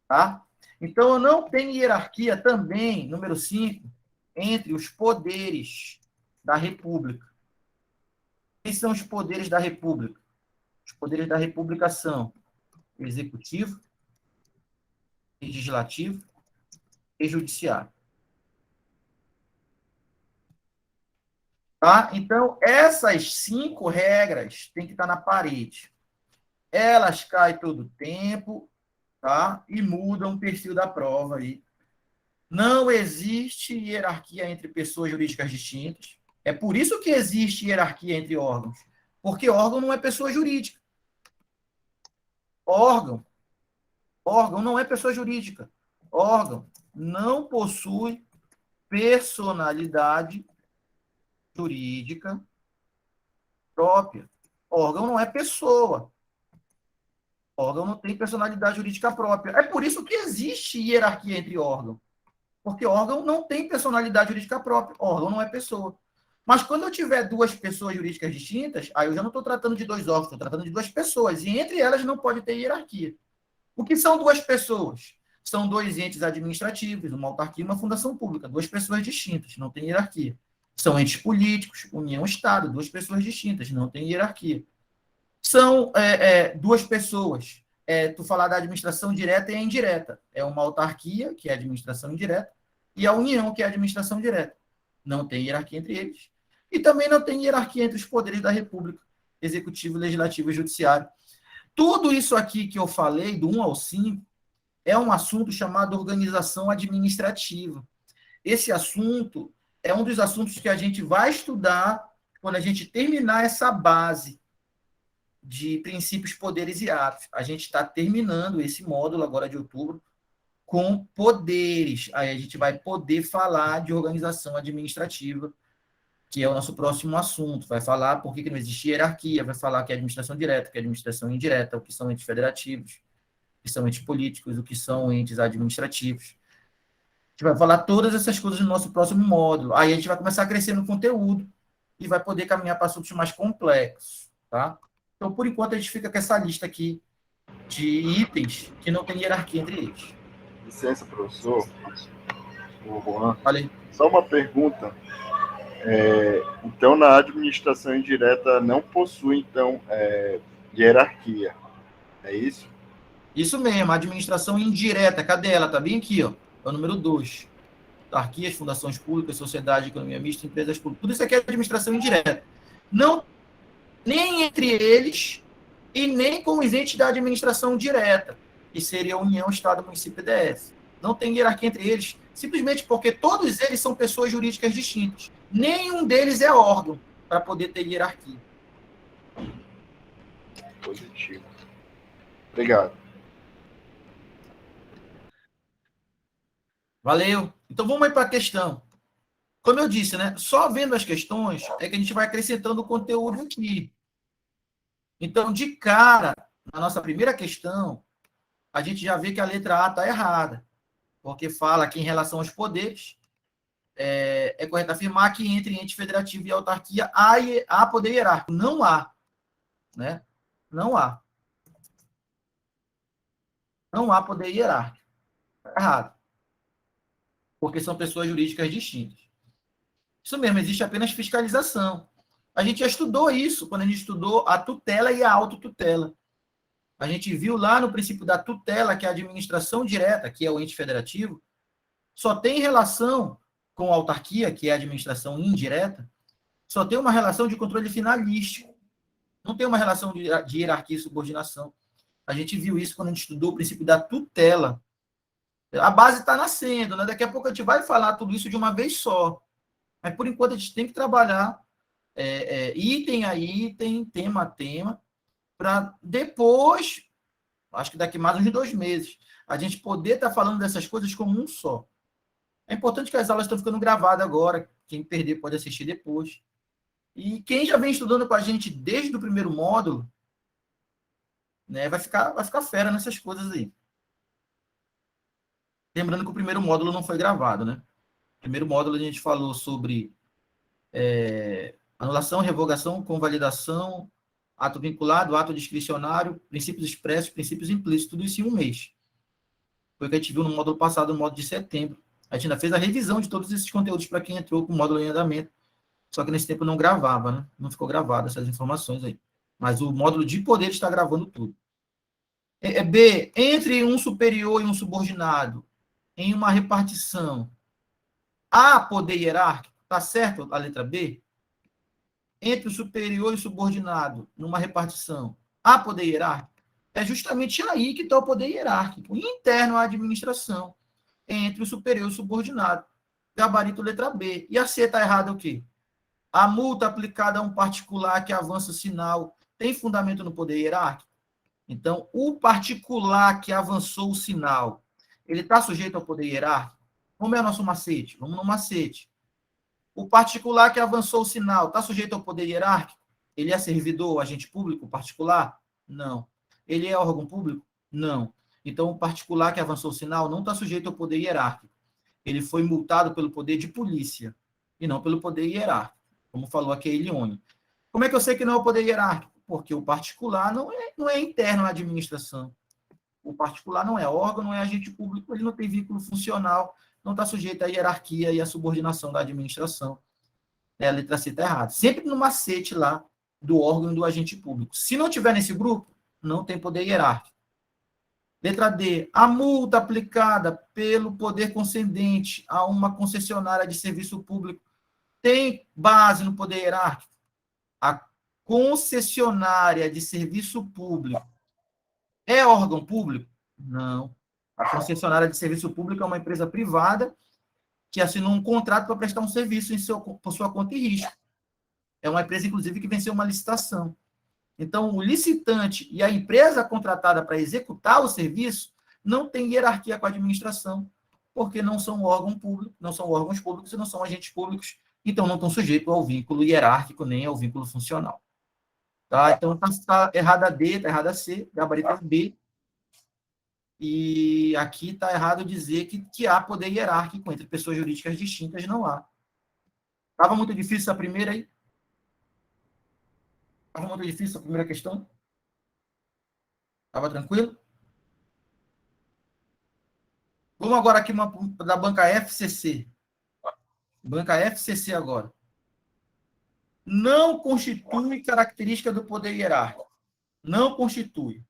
Tá? Então, eu não tenho hierarquia também, número 5, entre os poderes da República. Quais são os poderes da República? Os poderes da República são executivo, legislativo e judiciário. Tá? Então, essas 5 regras têm que estar na parede. Elas caem todo o tempo, tá? E mudam o perfil da prova aí. Não existe hierarquia entre pessoas jurídicas distintas. É por isso que existe hierarquia entre órgãos. Porque órgão não é pessoa jurídica. Órgão não é pessoa jurídica. Órgão não possui personalidade jurídica própria. Órgão não é pessoa. Órgão não tem personalidade jurídica própria. É por isso que existe hierarquia entre órgãos. Porque órgão não tem personalidade jurídica própria. Órgão não é pessoa. Mas quando eu tiver 2 pessoas jurídicas distintas, aí eu já não estou tratando de 2 órgãos, estou tratando de 2 pessoas. E entre elas não pode ter hierarquia. O que são 2 pessoas? São 2 entes administrativos, uma autarquia e uma fundação pública. 2 pessoas distintas, não tem hierarquia. São entes políticos, União-Estado, duas pessoas distintas, não tem hierarquia. São duas pessoas. Tu falar da administração direta e indireta. É uma autarquia, que é a administração indireta, e a União, que é a administração direta. Não tem hierarquia entre eles. E também não tem hierarquia entre os poderes da República, executivo, legislativo e judiciário. Tudo isso aqui que eu falei, do 1 ao 5, é um assunto chamado organização administrativa. Esse assunto é um dos assuntos que a gente vai estudar quando a gente terminar essa base de princípios, poderes e atos. A gente está terminando esse módulo agora de outubro com poderes. Aí a gente vai poder falar de organização administrativa, que é o nosso próximo assunto. Vai falar por que não existe hierarquia, vai falar que é administração direta, que é administração indireta, o que são entes federativos, o que são entes políticos, o que são entes administrativos. A gente vai falar todas essas coisas no nosso próximo módulo. Aí a gente vai começar a crescer no conteúdo e vai poder caminhar para assuntos mais complexos, tá? Então, por enquanto, a gente fica com essa lista aqui de itens que não tem hierarquia entre eles. Licença, professor. O Juan. Falei. Só uma pergunta. Então, na administração indireta não possui, então, hierarquia. É isso? Isso mesmo, a administração indireta. Cadê ela? Está bem aqui, ó. É o número 2. Autarquias, fundações públicas, sociedade, economia mista, empresas públicas. Tudo isso aqui é administração indireta. Não nem entre eles e nem com os entes da administração direta, que seria a União, Estado, Município e DF. Não tem hierarquia entre eles, simplesmente porque todos eles são pessoas jurídicas distintas. Nenhum deles é órgão para poder ter hierarquia. Positivo. Obrigado. Valeu. Então vamos aí para a questão. Como eu disse, né? Só vendo as questões é que a gente vai acrescentando o conteúdo aqui. Então, de cara, na nossa primeira questão, a gente já vê que a letra A está errada, porque fala que em relação aos poderes, é correto afirmar que entre ente federativo e autarquia há poder hierárquico. Não há. Né? Não há. Não há poder hierárquico. Está errado. Porque são pessoas jurídicas distintas. Isso mesmo, existe apenas fiscalização. A gente já estudou isso quando a gente estudou a tutela e a autotutela. A gente viu lá no princípio da tutela que a administração direta, que é o ente federativo, só tem relação com a autarquia, que é a administração indireta, só tem uma relação de controle finalístico. Não tem uma relação de hierarquia e subordinação. A gente viu isso quando a gente estudou o princípio da tutela. A base está nascendo, né? Daqui a pouco a gente vai falar tudo isso de uma vez só. Mas, por enquanto, a gente tem que trabalhar item a item, tema a tema, para depois, acho que daqui mais uns 2 meses, a gente poder estar falando dessas coisas como um só. É importante que as aulas estão ficando gravadas agora. Quem perder pode assistir depois. E quem já vem estudando com a gente desde o primeiro módulo, né, vai ficar fera nessas coisas aí. Lembrando que o primeiro módulo não foi gravado, né? No primeiro módulo a gente falou sobre anulação, revogação, convalidação, ato vinculado, ato discricionário, princípios expressos, princípios implícitos, tudo isso em um mês. Foi o que a gente viu no módulo passado, no módulo de setembro. A gente ainda fez a revisão de todos esses conteúdos para quem entrou com o módulo em andamento. Só que nesse tempo não gravava, né? Não ficou gravado essas informações aí. Mas o módulo de poder está gravando tudo. B, entre um superior e um subordinado, em uma repartição, há poder hierárquico? Está certo a letra B? Entre o superior e o subordinado, numa repartição, há poder hierárquico? É justamente aí que está o poder hierárquico, interno à administração, entre o superior e o subordinado. Gabarito letra B. E a C está errada o quê? A multa aplicada a um particular que avança o sinal tem fundamento no poder hierárquico? Então, o particular que avançou o sinal, ele está sujeito ao poder hierárquico? Como é o nosso macete? Vamos no macete. O particular que avançou o sinal está sujeito ao poder hierárquico? Ele é servidor, agente público, particular? Não. Ele é órgão público? Não. Então, o particular que avançou o sinal não está sujeito ao poder hierárquico. Ele foi multado pelo poder de polícia e não pelo poder hierárquico, como falou aqui a Elione. Como é que eu sei que não é o poder hierárquico? Porque o particular não é interno à administração. O particular não é órgão, não é agente público, ele não tem vínculo funcional, não está sujeito à hierarquia e à subordinação da administração. A letra C está errada. Sempre no macete lá do órgão e do agente público. Se não tiver nesse grupo, não tem poder hierárquico. Letra D. A multa aplicada pelo poder concedente a uma concessionária de serviço público tem base no poder hierárquico? A concessionária de serviço público é órgão público? Não. A concessionária de serviço público é uma empresa privada que assinou um contrato para prestar um serviço por sua conta e risco. É uma empresa, inclusive, que venceu uma licitação. Então, o licitante e a empresa contratada para executar o serviço não tem hierarquia com a administração, porque não são órgão público, não são órgãos públicos e não são agentes públicos, então não estão sujeitos ao vínculo hierárquico nem ao vínculo funcional. Tá? Então, está errada a D, está errada a C, gabarito é B. E aqui está errado dizer que há poder hierárquico entre pessoas jurídicas distintas, não há. Estava muito difícil essa primeira aí? Estava muito difícil a primeira questão? Estava tranquilo? Vamos agora aqui da banca FCC. Banca FCC agora. Não constitui característica do poder hierárquico. Não constitui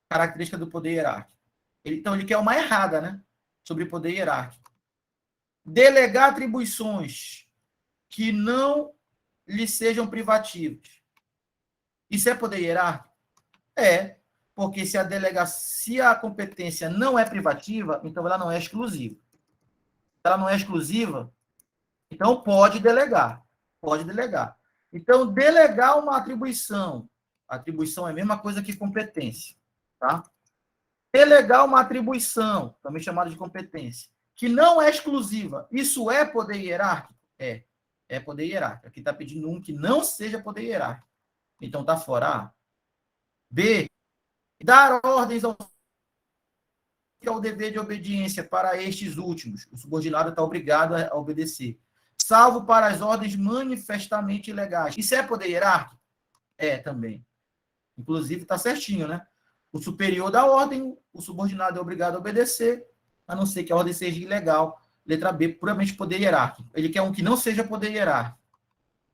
característica do poder hierárquico. Então, ele quer uma errada, né? Sobre poder hierárquico. Delegar atribuições que não lhe sejam privativas. Isso é poder hierárquico? É, porque se a competência não é privativa, então ela não é exclusiva. Se ela não é exclusiva, então pode delegar. Pode delegar. Então, delegar uma atribuição. Atribuição é a mesma coisa que competência. Tá? Delegar uma atribuição, também chamada de competência, que não é exclusiva. Isso é poder hierárquico? É. É poder hierárquico. Aqui está pedindo um que não seja poder hierárquico. Então, está fora. A. B. Dar ordens ao dever de obediência para estes últimos. O subordinado está obrigado a obedecer. Salvo para as ordens manifestamente ilegais. Isso é poder hierárquico? É, também. Inclusive, está certinho, né? O superior da ordem, o subordinado é obrigado a obedecer, a não ser que a ordem seja ilegal. Letra B, puramente poder hierárquico. Ele quer um que não seja poder hierárquico.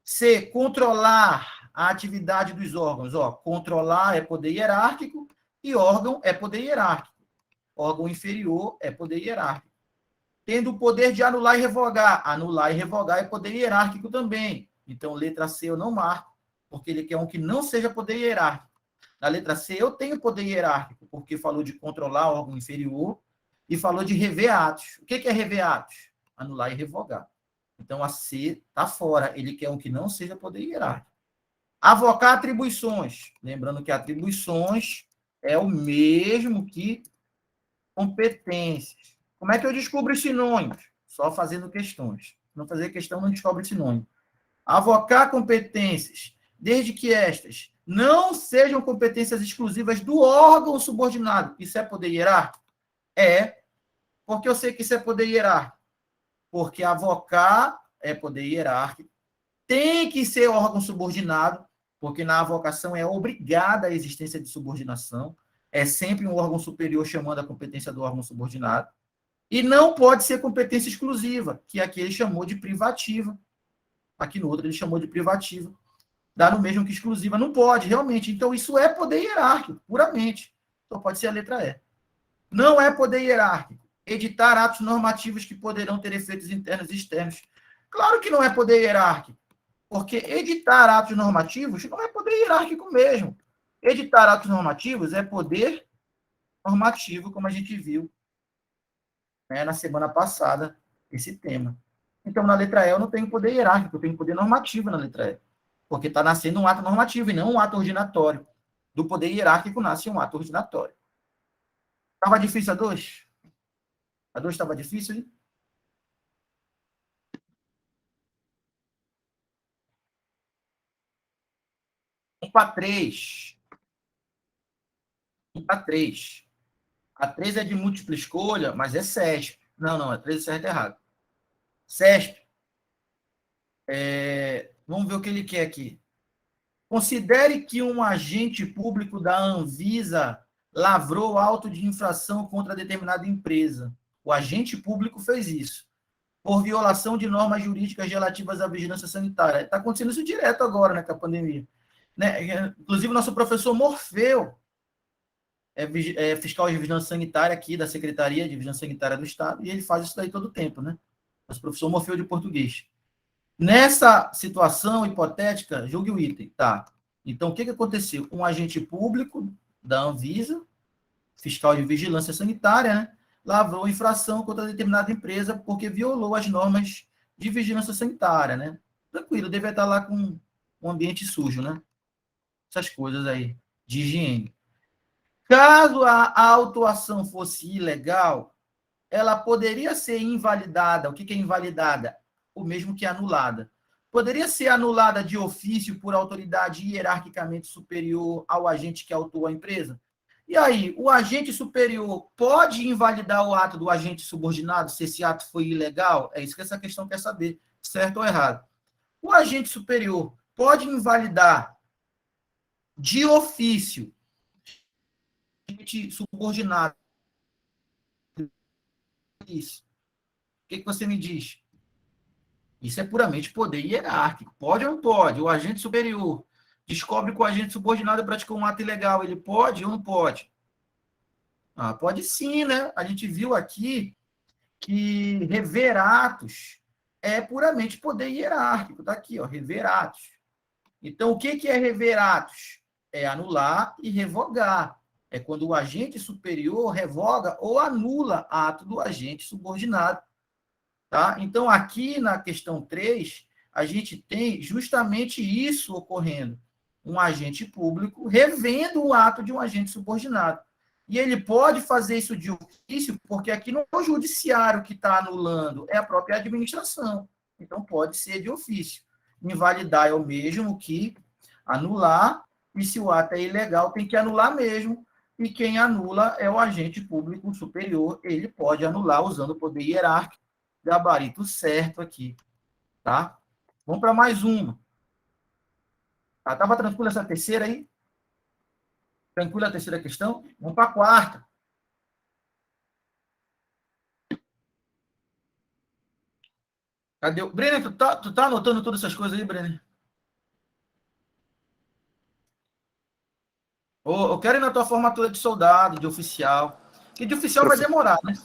C, controlar a atividade dos órgãos. Ó, controlar é poder hierárquico e órgão é poder hierárquico. Órgão inferior é poder hierárquico. Tendo o poder de anular e revogar. Anular e revogar é poder hierárquico também. Então, letra C eu não marco, porque ele quer um que não seja poder hierárquico. Na letra C eu tenho poder hierárquico, porque falou de controlar órgão inferior e falou de rever atos. O que é rever atos? Anular e revogar. Então, a C está fora. Ele quer um que não seja poder hierárquico. Avocar atribuições. Lembrando que atribuições é o mesmo que competências. Como é que eu descubro os sinônimos? Só fazendo questões. Não fazer questão, não descobre sinônimo. Avocar competências, desde que estas não sejam competências exclusivas do órgão subordinado. Isso é poder hierárquico? É. Porque eu sei que isso é poder hierárquico. Porque avocar é poder hierárquico. Tem que ser órgão subordinado, porque na avocação é obrigada a existência de subordinação. É sempre um órgão superior chamando a competência do órgão subordinado. E não pode ser competência exclusiva, que aqui ele chamou de privativa. Aqui no outro ele chamou de privativa. Dá no mesmo que exclusiva. Não pode, realmente. Então, isso é poder hierárquico, puramente. Então, pode ser a letra E. Não é poder hierárquico. Editar atos normativos que poderão ter efeitos internos e externos. Claro que não é poder hierárquico, porque editar atos normativos não é poder hierárquico mesmo. Editar atos normativos é poder normativo, como a gente viu, né, na semana passada, esse tema. Então, na letra E, eu não tenho poder hierárquico, eu tenho poder normativo na letra E. Porque está nascendo um ato normativo e não um ato ordinatório. Do poder hierárquico nasce um ato ordinatório. Estava difícil a 2? A 2 estava difícil, hein? Um para 3. Um para 3. A 3 é de múltipla escolha, mas é CESP. Não, a 3 é certo errado. CESP. Vamos ver o que ele quer aqui. Considere que um agente público da Anvisa lavrou auto de infração contra determinada empresa. O agente público fez isso. por violação de normas jurídicas relativas à vigilância sanitária. Está acontecendo isso direto agora, né, com a pandemia. Né? Inclusive, o nosso professor Morfeu é fiscal de vigilância sanitária aqui da Secretaria de Vigilância Sanitária do Estado, e ele faz isso daí todo o tempo, né? Nosso professor Morfeu de português. Nessa situação hipotética, julgue o item, tá? Então, o que aconteceu? Um agente público da Anvisa, fiscal de vigilância sanitária, né, lavrou infração contra determinada empresa porque violou as normas de vigilância sanitária, né? Tranquilo, deve estar lá com um ambiente sujo, né? Essas coisas aí, de higiene. Caso a autuação fosse ilegal, ela poderia ser invalidada. O que é invalidada? O mesmo que anulada. Poderia ser anulada de ofício por autoridade hierarquicamente superior ao agente que autuou a empresa? E aí, o agente superior pode invalidar o ato do agente subordinado se esse ato foi ilegal? É isso que essa questão quer saber, certo ou errado. O agente superior pode invalidar de ofício o agente subordinado? Isso. O que você me diz? Isso é puramente poder hierárquico. Pode ou não pode? O agente superior descobre que o agente subordinado praticou um ato ilegal. Ele pode ou não pode? Ah, pode sim, né? A gente viu aqui que rever atos é puramente poder hierárquico. Está aqui, ó, rever atos. Então, o que é rever atos? É anular e revogar. É quando o agente superior revoga ou anula ato do agente subordinado. Tá? Então, aqui na questão 3, a gente tem justamente isso ocorrendo. Um agente público revendo o ato de um agente subordinado. E ele pode fazer isso de ofício, porque aqui não é o judiciário que está anulando, é a própria administração. Então, pode ser de ofício. Invalidar é o mesmo que anular, e se o ato é ilegal, tem que anular mesmo. E quem anula é o agente público superior, ele pode anular usando o poder hierárquico, gabarito certo aqui, tá? Vamos para mais uma. Estava tranquila essa terceira aí? Tranquila a terceira questão? Vamos para a quarta. Cadê o... Brenner, tu tá anotando todas essas coisas aí, Brenner? Eu quero ir na tua formatura de soldado, de oficial. Que de oficial vai demorar, né?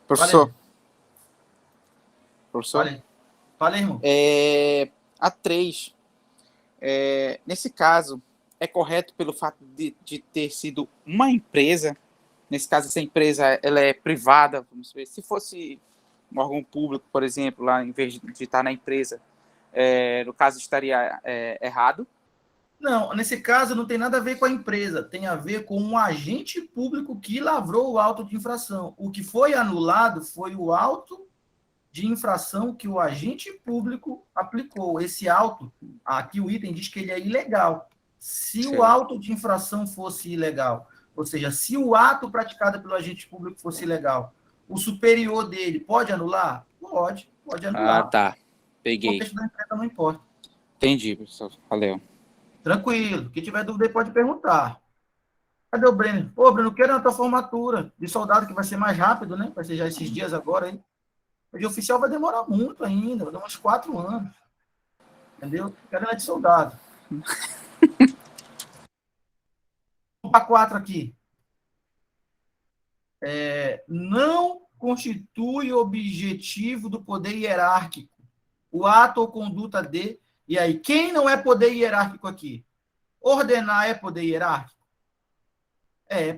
Professor. Falei. Professor? Falei, irmão. A 3. Nesse caso, é correto pelo fato de ter sido uma empresa, nesse caso essa empresa ela é privada, vamos ver, se fosse um órgão público, por exemplo, lá em vez de estar na empresa, no caso estaria errado? Não, nesse caso não tem nada a ver com a empresa, tem a ver com um agente público que lavrou o auto de infração. O que foi anulado foi o auto de infração que o agente público aplicou. Esse auto, aqui o item diz que ele é ilegal. Se o auto de infração fosse ilegal, ou seja, se o ato praticado pelo agente público fosse ilegal, o superior dele pode anular? Pode anular. Ah, tá. Peguei. O contexto da empresa não importa. Entendi, professor. Valeu. Tranquilo. Quem tiver dúvida aí pode perguntar. Cadê o Brenner? Pô, Breno, eu quero na tua formatura de soldado, que vai ser mais rápido, né? Vai ser já esses dias agora aí. O de oficial vai demorar muito ainda, vai dar uns 4 anos. Entendeu? Quero na de soldado. Vamos para 4 aqui. Não constitui objetivo do poder hierárquico o ato ou conduta de... E aí, quem não é poder hierárquico aqui? Ordenar é poder hierárquico?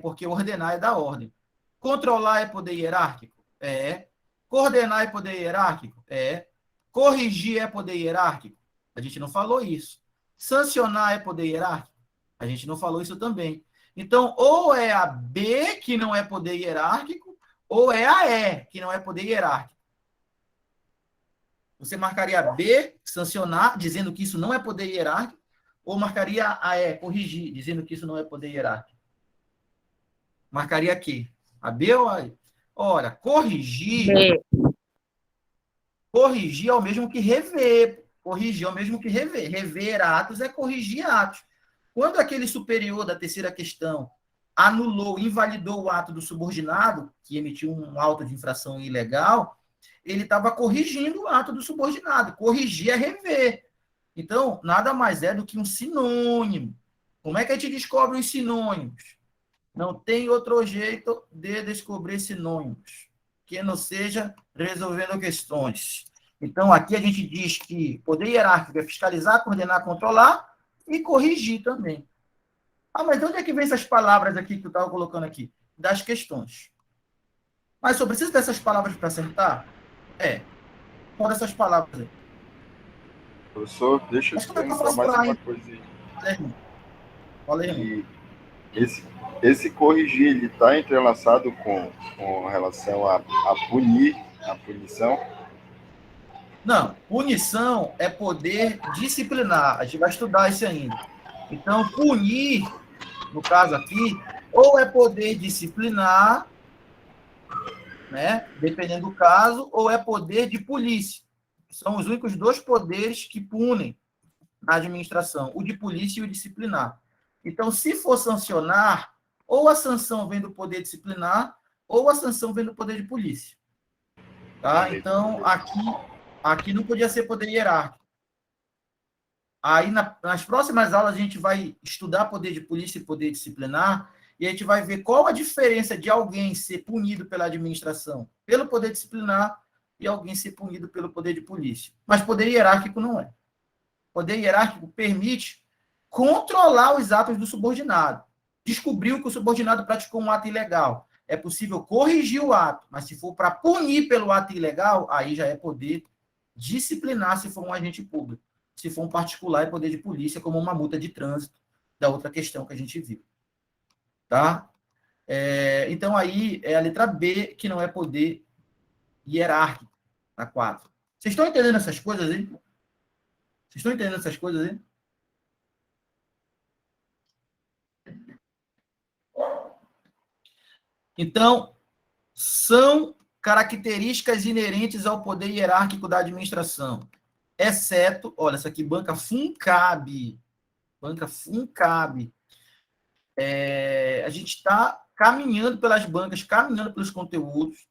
Porque ordenar é da ordem. Controlar é poder hierárquico? Coordenar é poder hierárquico? Corrigir é poder hierárquico? A gente não falou isso. Sancionar é poder hierárquico? A gente não falou isso também. Então, ou é a B, que não é poder hierárquico, ou é a E, que não é poder hierárquico. Você marcaria a B, sancionar, dizendo que isso não é poder hierárquico, ou marcaria a E, corrigir, dizendo que isso não é poder hierárquico? Marcaria aqui. A B ou a E? Ora, corrigir é o mesmo que rever. Corrigir é o mesmo que rever. Rever atos é corrigir atos. Quando aquele superior da terceira questão anulou, invalidou o ato do subordinado, que emitiu um auto de infração ilegal, ele estava corrigindo o ato do subordinado. Corrigir é rever. Então, nada mais é do que um sinônimo. Como é que a gente descobre os sinônimos? Não tem outro jeito de descobrir sinônimos que não seja resolvendo questões. Então, aqui a gente diz que poder hierárquico é fiscalizar, coordenar, controlar e corrigir também. Ah, mas de onde é que vem essas palavras aqui que eu estava colocando aqui? Das questões. Mas eu preciso dessas palavras para acertar? Qual dessas palavras aí? Professor, deixa eu Mas te como é que eu perguntar faço mais para uma ir? coisa aí. Fala aí, irmão. E esse corrigir, ele está entrelaçado com relação a punir, a punição? Não, punição é poder disciplinar. A gente vai estudar isso ainda. Então, punir, no caso aqui, ou é poder disciplinar, né, dependendo do caso, ou é poder de polícia. São os únicos dois poderes que punem na administração, o de polícia e o disciplinar. Então, se for sancionar, ou a sanção vem do poder disciplinar, ou a sanção vem do poder de polícia. Tá? Então, aqui não podia ser poder hierárquico. Aí, nas próximas aulas, a gente vai estudar poder de polícia e poder disciplinar, e a gente vai ver qual a diferença de alguém ser punido pela administração pelo poder disciplinar e alguém ser punido pelo poder de polícia. Mas poder hierárquico não é. Poder hierárquico permite controlar os atos do subordinado. Descobriu que o subordinado praticou um ato ilegal. É possível corrigir o ato, mas se for para punir pelo ato ilegal, aí já é poder disciplinar se for um agente público. Se for um particular, é poder de polícia, como uma multa de trânsito, da outra questão que a gente viu. Tá? Então, aí é a letra B, que não é poder hierárquico, a 4. Vocês estão entendendo essas coisas aí? Vocês estão entendendo essas coisas aí? Então, são características inerentes ao poder hierárquico da administração, exceto, olha, essa aqui, banca FUNCAB. Banca FUNCAB. A gente está caminhando pelas bancas, caminhando pelos conteúdos.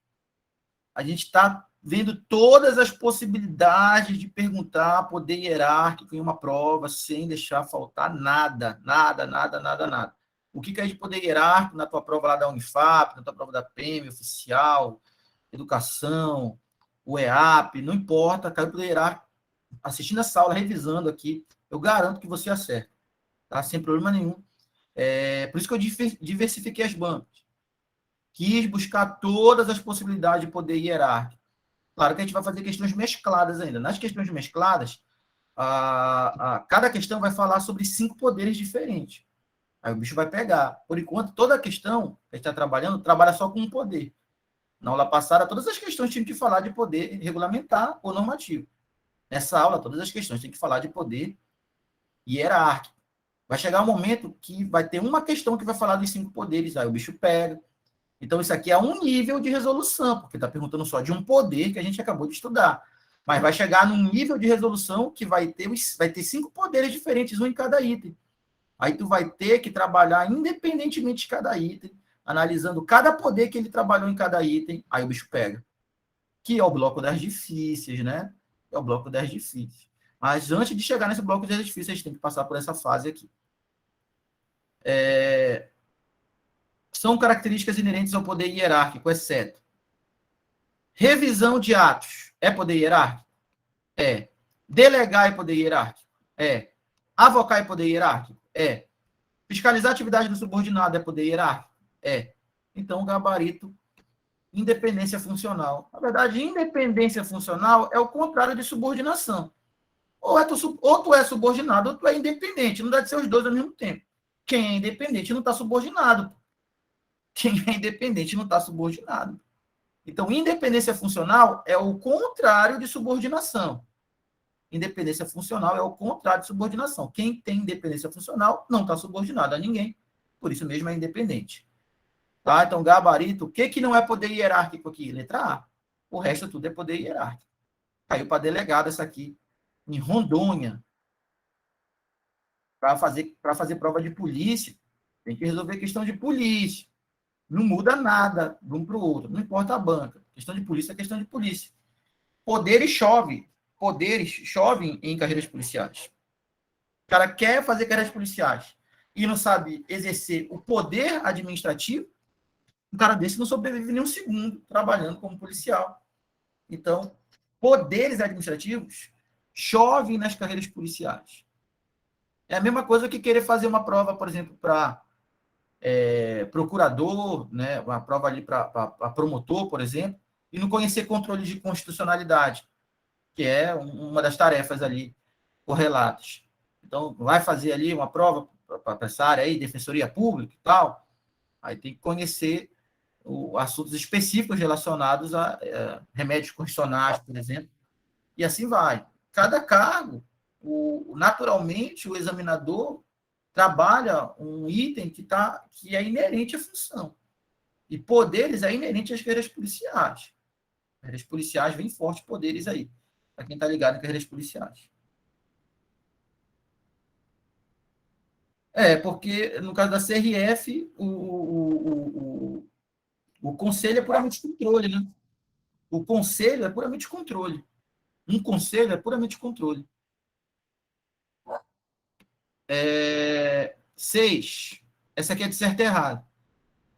A gente está vendo todas as possibilidades de perguntar poder hierárquico em uma prova, sem deixar faltar nada, nada, nada, nada, nada. O que é de poder hierárquico na tua prova lá da Unifap, na tua prova da PM, oficial, educação, o EAP, não importa, caiu poder hierárquico. Assistindo essa aula, revisando aqui, eu garanto que você acerta, tá? Sem problema nenhum. Por isso que eu diversifiquei as bancas. Quis buscar todas as possibilidades de poder hierárquico. Claro que a gente vai fazer questões mescladas ainda. Nas questões mescladas, cada questão vai falar sobre 5 poderes diferentes. Aí o bicho vai pegar. Por enquanto, toda a questão que a gente está trabalhando, trabalha só com um poder. Na aula passada, todas as questões tinham que falar de poder regulamentar ou normativo. Nessa aula, todas as questões têm que falar de poder hierárquico. Vai chegar um momento que vai ter uma questão que vai falar dos 5 poderes, aí o bicho pega. Então, isso aqui é um nível de resolução, porque está perguntando só de um poder que a gente acabou de estudar. Mas vai chegar num nível de resolução que vai ter 5 poderes diferentes, um em cada item. Aí tu vai ter que trabalhar independentemente de cada item, analisando cada poder que ele trabalhou em cada item, aí o bicho pega. Que é o bloco das difíceis, né? É o bloco das difíceis. Mas antes de chegar nesse bloco das difíceis, a gente tem que passar por essa fase aqui. São características inerentes ao poder hierárquico, exceto revisão de atos. É poder hierárquico? É. Delegar é poder hierárquico? É. Avocar é poder hierárquico? É. Fiscalizar a atividade do subordinado é poder hierárquico? É. Então, o gabarito, independência funcional. Na verdade, independência funcional é o contrário de subordinação. Ou tu é subordinado ou tu é independente. Não dá de ser os dois ao mesmo tempo. Quem é independente não está subordinado. Quem é independente não está subordinado. Então, independência funcional é o contrário de subordinação. Independência funcional é o contrário de subordinação. Quem tem independência funcional não está subordinado a ninguém, por isso mesmo é independente. Tá? Então, gabarito, o que não é poder hierárquico aqui? Letra A. O resto tudo é poder hierárquico. Caiu para delegado essa aqui, em Rondônia. Para fazer prova de polícia, tem que resolver questão de polícia. Não muda nada de um para o outro, não importa a banca. Questão de polícia é questão de polícia. Poderes chovem em carreiras policiais. O cara quer fazer carreiras policiais e não sabe exercer o poder administrativo, um cara desse não sobrevive nem um segundo trabalhando como policial. Então, poderes administrativos chovem nas carreiras policiais. É a mesma coisa que querer fazer uma prova, por exemplo, para procurador, né, uma prova ali para promotor, por exemplo, e não conhecer controle de constitucionalidade, que é uma das tarefas ali correlatas. Então, vai fazer ali uma prova para essa área aí, defensoria pública e tal, aí tem que conhecer assuntos específicos relacionados a remédios constitucionais, por exemplo, e assim vai. Cada cargo, naturalmente, o examinador trabalha um item que é inerente à função. E poderes é inerente às carreiras policiais. Carreiras policiais vem forte poderes aí, para quem está ligado em carreiras policiais. Porque no caso da CRF, o conselho é puramente controle, né? O conselho é puramente controle. Um conselho é puramente controle. 6. Essa aqui é de certo e errado.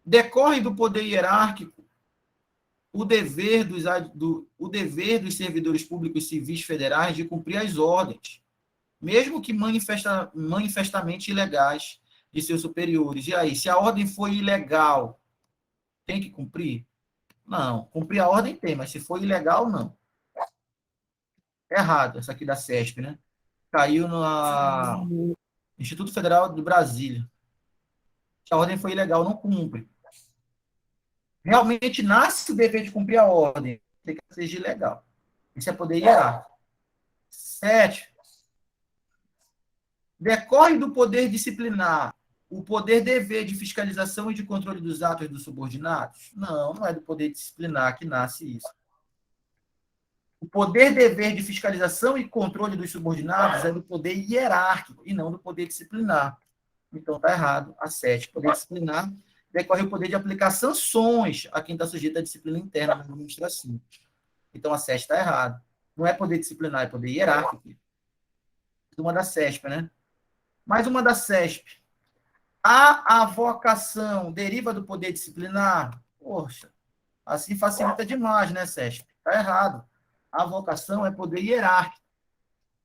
Decorre do poder hierárquico o dever dos servidores públicos civis federais de cumprir as ordens, mesmo que manifestamente ilegais, de seus superiores. E aí, se a ordem for ilegal, tem que cumprir? Não. Cumprir a ordem tem, mas se for ilegal, não. Errado, essa aqui da CESP, né? Caiu no Instituto Federal de Brasília. Se a ordem foi ilegal, não cumpre. Realmente nasce o dever de cumprir a ordem, tem que seja ilegal. Isso é poder hierárquico. 7. Decorre do poder disciplinar o poder dever de fiscalização e de controle dos atos dos subordinados? Não, não é do poder disciplinar que nasce isso. O poder dever de fiscalização e controle dos subordinados é do poder hierárquico e não do poder disciplinar. Então, está errado. A 7, poder disciplinar, decorre o poder de aplicar sanções a quem está sujeito à disciplina interna na administração. Então, a 7 está errado. Não é poder disciplinar, é poder hierárquico. Uma da CESP, né? Mais uma da CESP. A avocação deriva do poder disciplinar? Poxa, assim facilita demais, né, CESP? Está errado. A avocação é poder hierárquico.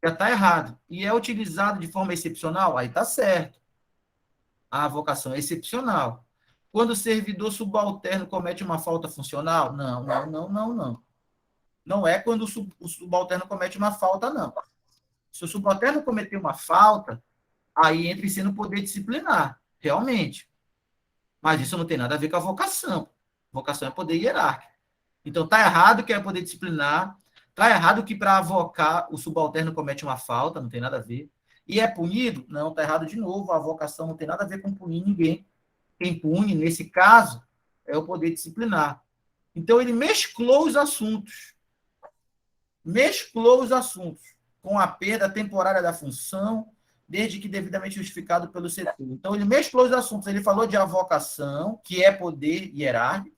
Já está errado. E é utilizado de forma excepcional? Aí está certo. A avocação é excepcional. Quando o servidor subalterno comete uma falta funcional? Não, não, não, não, não. Não é quando o subalterno comete uma falta, não. Se o subalterno cometer uma falta, aí entra em si no poder disciplinar, realmente. Mas isso não tem nada a ver com a vocação. A vocação é poder hierárquico. Então, está errado que é poder disciplinar, está errado que para avocar o subalterno comete uma falta, não tem nada a ver. E é punido? Não, está errado de novo, a vocação não tem nada a ver com punir ninguém. Quem pune, nesse caso, é o poder disciplinar. Então, ele mesclou os assuntos. Com a perda temporária da função, desde que devidamente justificado pelo setor. Então, ele mesclou os assuntos. Ele falou de avocação, que é poder hierárquico,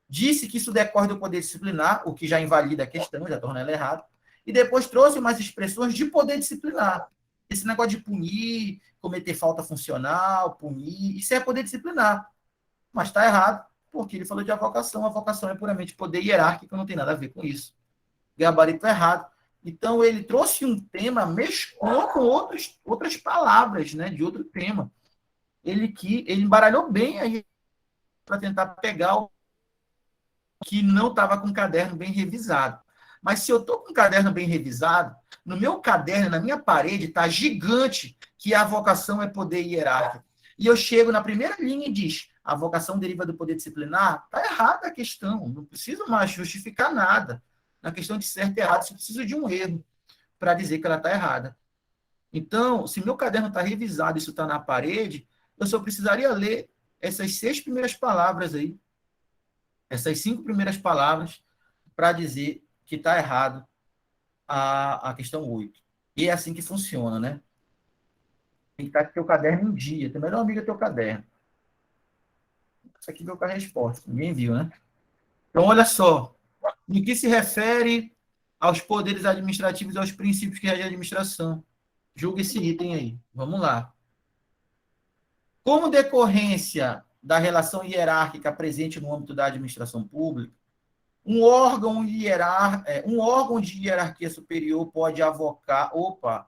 disse que isso decorre do poder disciplinar, o que já invalida a questão, já torna ela errada, e depois trouxe umas expressões de poder disciplinar. Esse negócio de punir, cometer falta funcional, punir, isso é poder disciplinar. Mas está errado, porque ele falou de avocação. A avocação é puramente poder hierárquico, não tem nada a ver com isso. Gabarito errado. Então, ele trouxe um tema, mesclou com outras palavras, né, de outro tema. Ele embaralhou bem aí para tentar pegar o que não estava com o caderno bem revisado. Mas se eu estou com o caderno bem revisado, no meu caderno, na minha parede, está gigante que a vocação é poder hierárquico. E eu chego na primeira linha e diz, a vocação deriva do poder disciplinar? Está errada a questão, não preciso mais justificar nada. Na questão de certo e errado, só preciso de um erro para dizer que ela está errada. Então, se meu caderno está revisado e isso está na parede, eu só precisaria ler essas 6 primeiras palavras aí, essas 5 primeiras palavras, para dizer que está errado a questão 8. E é assim que funciona, né? Tem que estar com o teu caderno em dia. Teu melhor amigo é teu caderno. Isso aqui veio com a resposta. Ninguém viu, né? Então, olha só. No que se refere aos poderes administrativos e aos princípios que regem a administração. Julga esse item aí. Vamos lá. Como decorrência da relação hierárquica presente no âmbito da administração pública, um órgão de hierarquia superior pode avocar. Opa!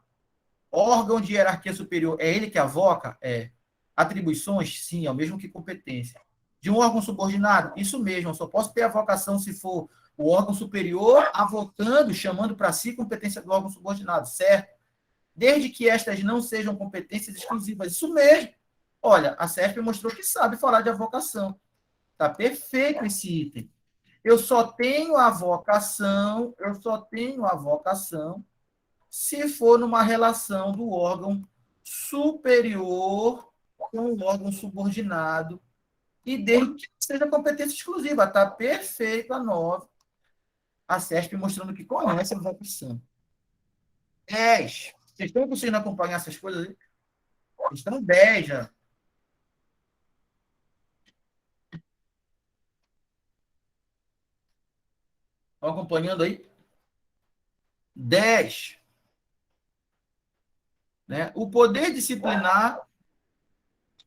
Órgão de hierarquia superior, é ele que avoca? É. Atribuições? Sim, é o mesmo que competência. De um órgão subordinado? Isso mesmo, eu só posso ter avocação se for o órgão superior avocando, chamando para si competência do órgão subordinado, certo? Desde que estas não sejam competências exclusivas. Isso mesmo. Olha, a CESP mostrou que sabe falar de avocação. Está perfeito esse item. Eu só tenho avocação se for numa relação do órgão superior com o órgão subordinado e desde que seja competência exclusiva. Está perfeito a 9. A CESP mostrando que conhece a avocação. 10. Vocês estão conseguindo acompanhar essas coisas aí? Estão 10 já. Estão acompanhando aí? 10. Né? O poder disciplinar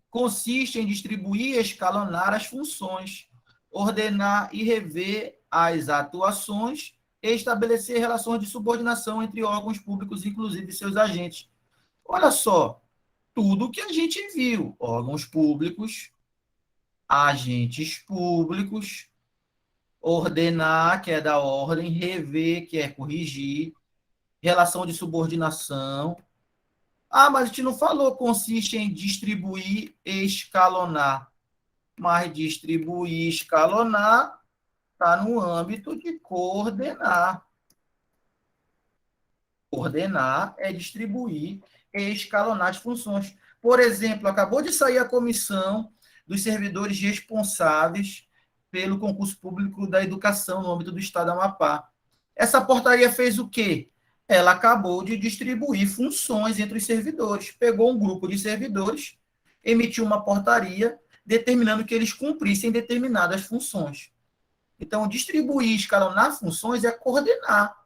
consiste em distribuir e escalonar as funções, ordenar e rever as atuações e estabelecer relações de subordinação entre órgãos públicos, inclusive seus agentes. Olha só, tudo que a gente viu, órgãos públicos, agentes públicos, ordenar, que é dar ordem, rever, que é corrigir, relação de subordinação. Ah, mas a gente não falou, consiste em distribuir e escalonar. Mas distribuir e escalonar está no âmbito de coordenar. Coordenar é distribuir e escalonar as funções. Por exemplo, acabou de sair a comissão dos servidores responsáveis pelo concurso público da educação no âmbito do Estado do Amapá. Essa portaria fez o quê? Ela acabou de distribuir funções entre os servidores. Pegou um grupo de servidores, emitiu uma portaria determinando que eles cumprissem determinadas funções. Então, distribuir e escalonar funções é coordenar,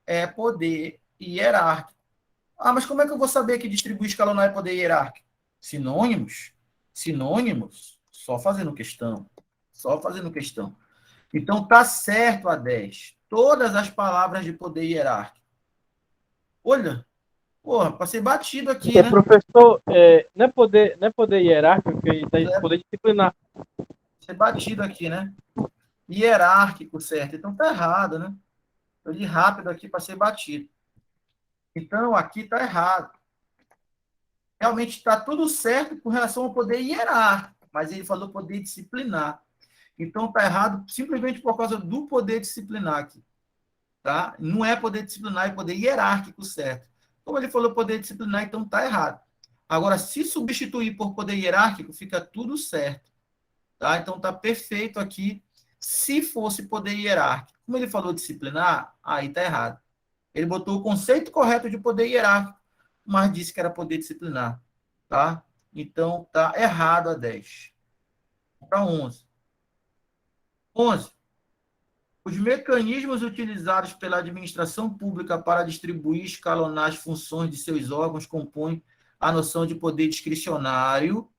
é poder hierárquico. Ah, mas como é que eu vou saber que distribuir e escalonar é poder hierárquico? Sinônimos? Sinônimos? Só fazendo questão. Só fazendo questão. Então, tá certo a 10. Todas as palavras de poder hierárquico. Olha, porra, passei batido aqui, né? Professor, não é poder hierárquico, que tá poder disciplinar. Passei batido aqui, né? Hierárquico, certo? Então tá errado, né? Eu li rápido aqui, passei batido. Então, aqui tá errado. Realmente está tudo certo com relação ao poder hierárquico, mas ele falou poder disciplinar. Então tá errado simplesmente por causa do poder disciplinar aqui. Tá? Não é poder disciplinar, é poder hierárquico, certo? Como ele falou poder disciplinar, então está errado. Agora, se substituir por poder hierárquico, fica tudo certo. Tá? Então está perfeito aqui. Se fosse poder hierárquico, como ele falou disciplinar, aí está errado. Ele botou o conceito correto de poder hierárquico, mas disse que era poder disciplinar. Tá? Então está errado a 10. Para 11. 11. Os mecanismos utilizados pela administração pública para distribuir e escalonar as funções de seus órgãos compõem a noção de poder discricionário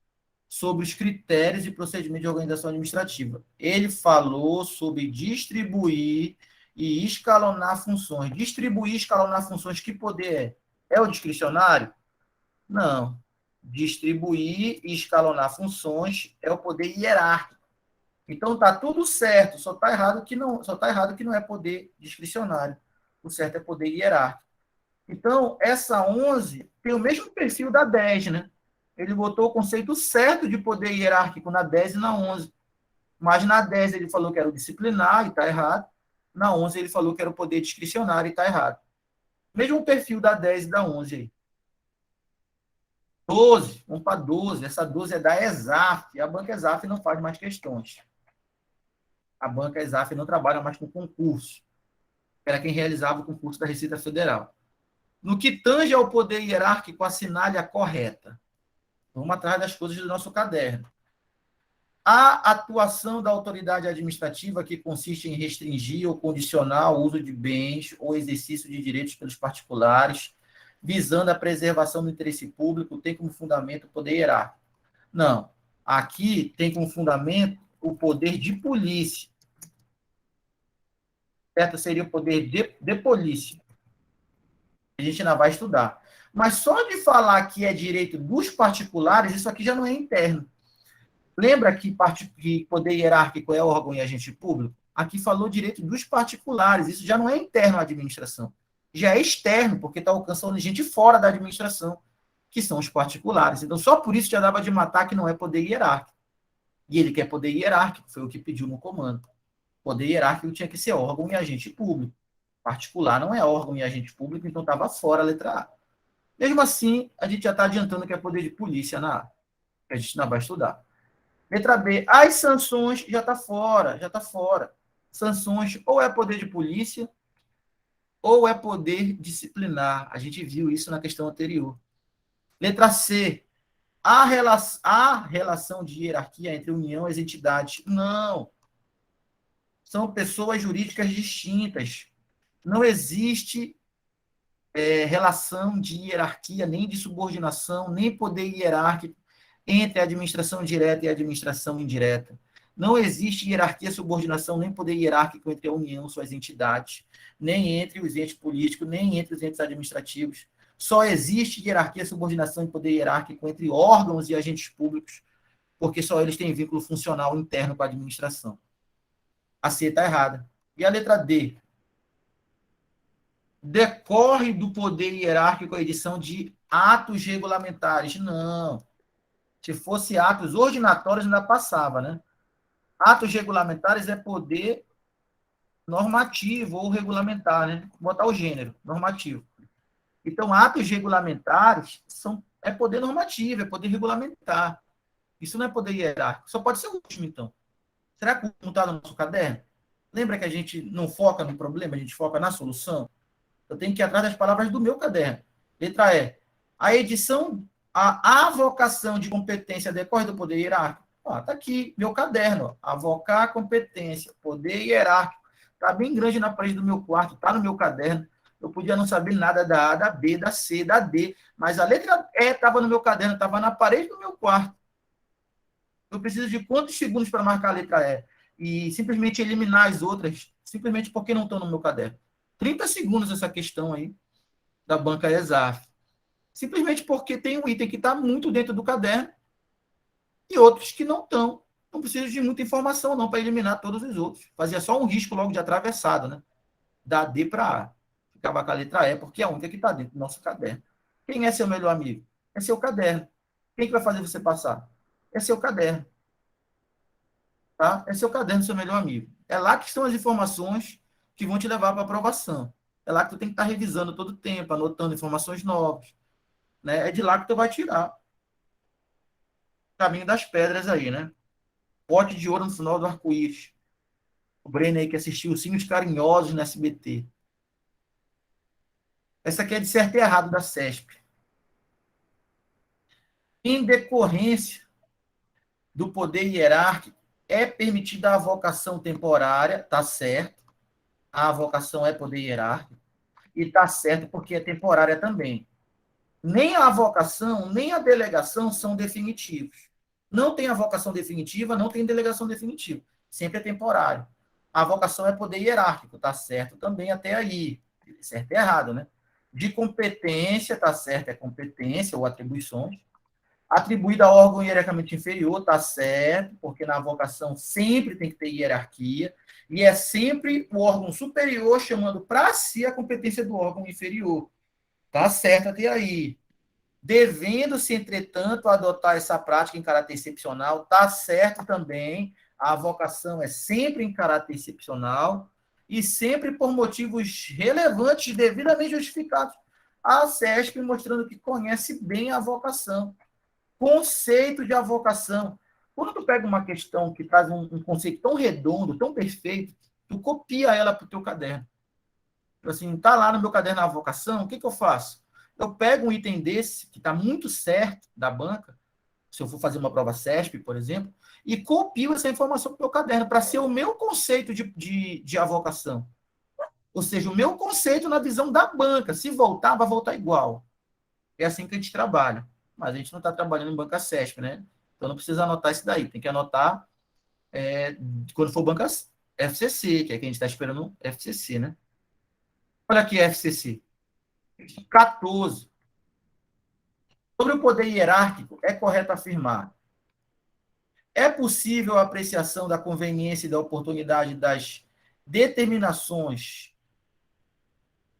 sobre os critérios e procedimentos de organização administrativa. Ele falou sobre distribuir e escalonar funções. Distribuir e escalonar funções, que poder é? É o discricionário? Não. Distribuir e escalonar funções é o poder hierárquico. Então está tudo certo, só está errado que não é poder discricionário. O certo é poder hierárquico. Então, essa 11 tem o mesmo perfil da 10, né? Ele botou o conceito certo de poder hierárquico na 10 e na 11. Mas na 10 ele falou que era o disciplinar e está errado. Na 11 ele falou que era o poder discricionário e está errado. Mesmo perfil da 10 e da 11 aí. 12, vamos para 12. Essa 12 é da ESAF. A banca ESAF não faz mais questões. A banca ESAF não trabalha mais com concurso. Era quem realizava o concurso da Receita Federal. No que tange ao poder hierárquico, assinale a correta. Vamos atrás das coisas do nosso caderno. A atuação da autoridade administrativa, que consiste em restringir ou condicionar o uso de bens ou exercício de direitos pelos particulares, visando a preservação do interesse público, tem como fundamento o poder hierárquico. Não. Aqui tem como fundamento o poder de polícia. Certo? Seria o poder de polícia. A gente ainda vai estudar. Mas só de falar que é direito dos particulares, isso aqui já não é interno. Lembra que poder hierárquico é órgão e agente público? Aqui falou direito dos particulares. Isso já não é interno à administração. Já é externo, porque está alcançando gente fora da administração, que são os particulares. Então, só por isso já dava de matar que não é poder hierárquico. E ele quer poder hierárquico, foi o que pediu no comando. Poder hierárquico tinha que ser órgão e agente público. Particular não é órgão e agente público, então estava fora a letra A. Mesmo assim, a gente já está adiantando que é poder de polícia na A, que a gente não vai estudar. Letra B, as sanções já está fora, já está fora. Sanções ou é poder de polícia ou é poder disciplinar. A gente viu isso na questão anterior. Letra C, a relação de hierarquia entre União e as entidades. Não. São pessoas jurídicas distintas. Não existe relação de hierarquia, nem de subordinação, nem poder hierárquico entre a administração direta e a administração indireta. Não existe hierarquia, subordinação, nem poder hierárquico entre a União e suas entidades, nem entre os entes políticos, nem entre os entes administrativos. Só existe hierarquia, subordinação e poder hierárquico entre órgãos e agentes públicos, porque só eles têm vínculo funcional interno com a administração. A C está errada. E a letra D? Decorre do poder hierárquico a edição de atos regulamentares. Não. Se fosse atos ordinatórios, ainda passava, né? Atos regulamentares é poder normativo ou regulamentar, né? Vou botar o gênero, normativo. Então, atos regulamentares é poder normativo, é poder regulamentar. Isso não é poder hierárquico. Só pode ser o último, então. Será que não está no nosso caderno? Lembra que a gente não foca no problema, a gente foca na solução? Eu tenho que ir atrás das palavras do meu caderno. Letra E. A edição, a avocação de competência decorre do poder hierárquico. Está aqui, meu caderno. Avocar competência, poder hierárquico. Está bem grande na parede do meu quarto, está no meu caderno. Eu podia não saber nada da A, da B, da C, da D, mas a letra E estava no meu caderno, estava na parede do meu quarto. Eu preciso de quantos segundos para marcar a letra E? E simplesmente eliminar as outras, simplesmente porque não estão no meu caderno. 30 segundos essa questão aí da banca ESAF. Simplesmente porque tem um item que está muito dentro do caderno e outros que não estão. Não precisa de muita informação não para eliminar todos os outros. Fazia só um risco logo de atravessado, né? Da D para A. Ficava com a letra E, porque é a única que está dentro do nosso caderno. Quem é seu melhor amigo? É seu caderno. Quem que vai fazer você passar? É seu caderno. Tá? É seu caderno, seu melhor amigo. É lá que estão as informações que vão te levar para a aprovação. É lá que tu tem que estar revisando todo o tempo, anotando informações novas. Né? É de lá que tu vai tirar o caminho das pedras aí, né? Pote de ouro no final do arco-íris. O Brenner aí que assistiu os Sinos Carinhosos no SBT. Essa aqui é de certo e errado da CESP. Em decorrência do poder hierárquico, é permitida a avocação temporária, tá certo. A avocação é poder hierárquico. E tá certo porque é temporária também. Nem a avocação, nem a delegação são definitivos. Não tem avocação definitiva, não tem delegação definitiva. Sempre é temporário. A avocação é poder hierárquico, tá certo também até aí. Certo e errado, né? De competência, tá certo, é competência ou atribuições. Atribuída a órgão hierarquicamente inferior, tá certo, porque na avocação sempre tem que ter hierarquia, e é sempre o órgão superior chamando para si a competência do órgão inferior. Tá certo até aí. Devendo-se, entretanto, adotar essa prática em caráter excepcional, tá certo também. A avocação é sempre em caráter excepcional e sempre por motivos relevantes, devidamente justificados. A CESP mostrando que conhece bem a avocação. Conceito de avocação. Quando tu pega uma questão que traz um conceito tão redondo, tão perfeito, tu copia ela para o teu caderno. Assim, tá lá no meu caderno a avocação, o que eu faço? Eu pego um item desse, que está muito certo da banca, se eu for fazer uma prova CESP, por exemplo, e copio essa informação para o meu caderno, para ser o meu conceito de avocação. Ou seja, o meu conceito na visão da banca. Se voltar, vai voltar igual. É assim que a gente trabalha. Mas a gente não está trabalhando em banca CESP, né? Então não precisa anotar isso daí. Tem que anotar quando for banca FCC, que é que a gente está esperando FCC, né? Olha aqui, FCC. 14. Sobre o poder hierárquico, é correto afirmar: é possível a apreciação da conveniência e da oportunidade das determinações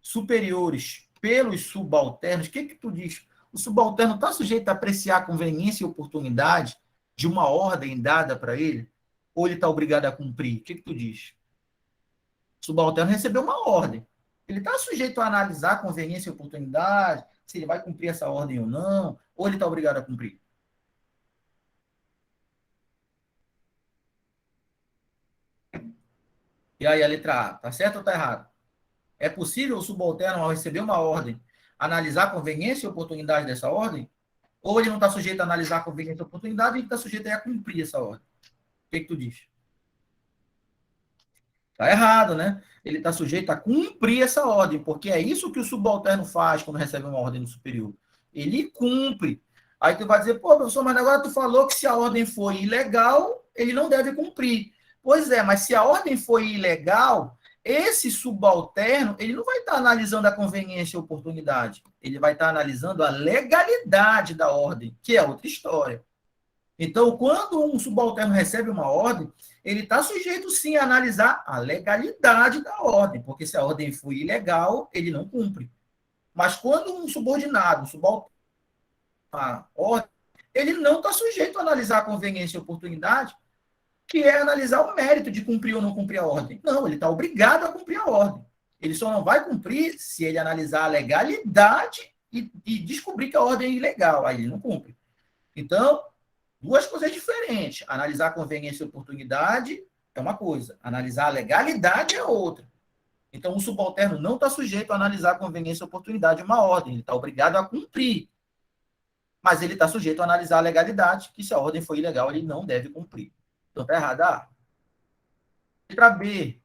superiores pelos subalternos? O que tu diz? O subalterno está sujeito a apreciar a conveniência e oportunidade de uma ordem dada para ele? Ou ele está obrigado a cumprir? O que tu diz? O subalterno recebeu uma ordem. Ele está sujeito a analisar a conveniência e oportunidade, se ele vai cumprir essa ordem ou não, ou ele está obrigado a cumprir? E aí, a letra A, tá certo ou tá errado? É possível o subalterno, ao receber uma ordem, analisar a conveniência e oportunidade dessa ordem? Ou ele não está sujeito a analisar a conveniência e oportunidade e está sujeito a cumprir essa ordem? O que tu diz? Está errado, né? Ele está sujeito a cumprir essa ordem, porque é isso que o subalterno faz quando recebe uma ordem do superior. Ele cumpre. Aí tu vai dizer, pô, professor, mas agora tu falou que se a ordem for ilegal, ele não deve cumprir. Pois é, mas se a ordem for ilegal, esse subalterno, ele não vai estar analisando a conveniência e a oportunidade. Ele vai estar analisando a legalidade da ordem, que é outra história. Então, quando um subalterno recebe uma ordem, ele está sujeito, sim, a analisar a legalidade da ordem, porque se a ordem for ilegal, ele não cumpre. Mas quando um subordinado, um subalterno, a ordem, ele não está sujeito a analisar a conveniência e a oportunidade, que é analisar o mérito de cumprir ou não cumprir a ordem. Não, ele está obrigado a cumprir a ordem. Ele só não vai cumprir se ele analisar a legalidade e descobrir que a ordem é ilegal. Aí ele não cumpre. Então, duas coisas diferentes. Analisar a conveniência e oportunidade é uma coisa. Analisar a legalidade é outra. Então, o subalterno não está sujeito a analisar a conveniência e oportunidade de uma ordem. Ele está obrigado a cumprir. Mas ele está sujeito a analisar a legalidade, que se a ordem for ilegal, ele não deve cumprir. Então, está errado. A. Letra B.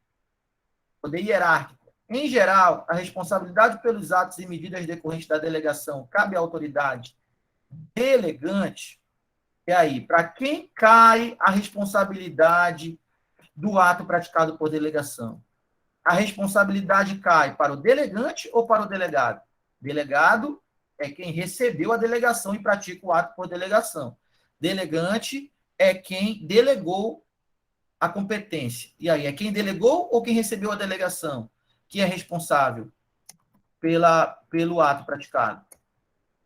Poder hierárquico. Em geral, a responsabilidade pelos atos e medidas decorrentes da delegação cabe à autoridade delegante. E aí, para quem cai a responsabilidade do ato praticado por delegação? A responsabilidade cai para o delegante ou para o delegado? Delegado é quem recebeu a delegação e pratica o ato por delegação. Delegante é quem delegou a competência. E aí, é quem delegou ou quem recebeu a delegação que é responsável pelo ato praticado?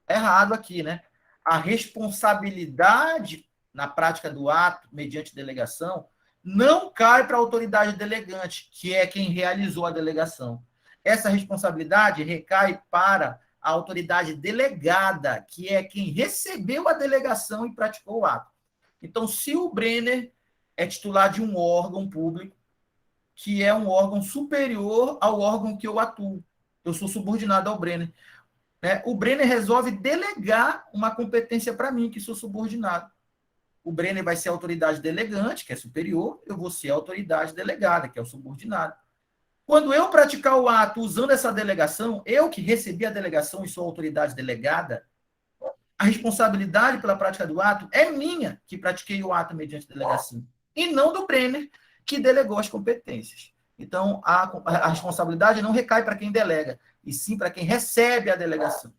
Errado aqui, né? A responsabilidade na prática do ato, mediante delegação, não cai para a autoridade delegante, que é quem realizou a delegação. Essa responsabilidade recai para a autoridade delegada, que é quem recebeu a delegação e praticou o ato. Então, se o Brenner é titular de um órgão público, que é um órgão superior ao órgão que eu atuo, eu sou subordinado ao Brenner, o Brenner resolve delegar uma competência para mim, que sou subordinado. O Brenner vai ser a autoridade delegante, que é superior, eu vou ser a autoridade delegada, que é o subordinado. Quando eu praticar o ato usando essa delegação, eu que recebi a delegação e sou a autoridade delegada, a responsabilidade pela prática do ato é minha, que pratiquei o ato mediante delegação, e não do Brenner, que delegou as competências. Então, a responsabilidade não recai para quem delega, e sim para quem recebe a delegação.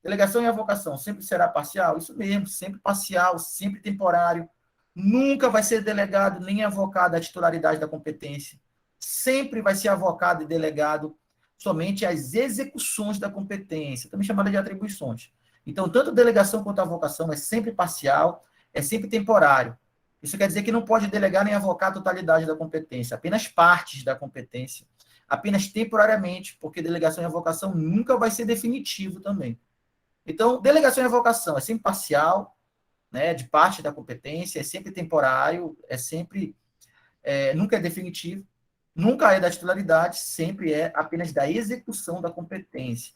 Delegação e avocação sempre será parcial? Isso mesmo, sempre parcial, sempre temporário. Nunca vai ser delegado nem avocado a titularidade da competência. Sempre vai ser avocado e delegado somente as execuções da competência, também chamada de atribuições. Então, tanto delegação quanto avocação é sempre parcial, é sempre temporário. Isso quer dizer que não pode delegar nem avocar a totalidade da competência, apenas partes da competência, apenas temporariamente, porque delegação e avocação nunca vai ser definitivo também. Então, delegação e avocação é sempre parcial, né, de parte da competência, é sempre temporário, nunca é definitivo, nunca é da titularidade, sempre é apenas da execução da competência.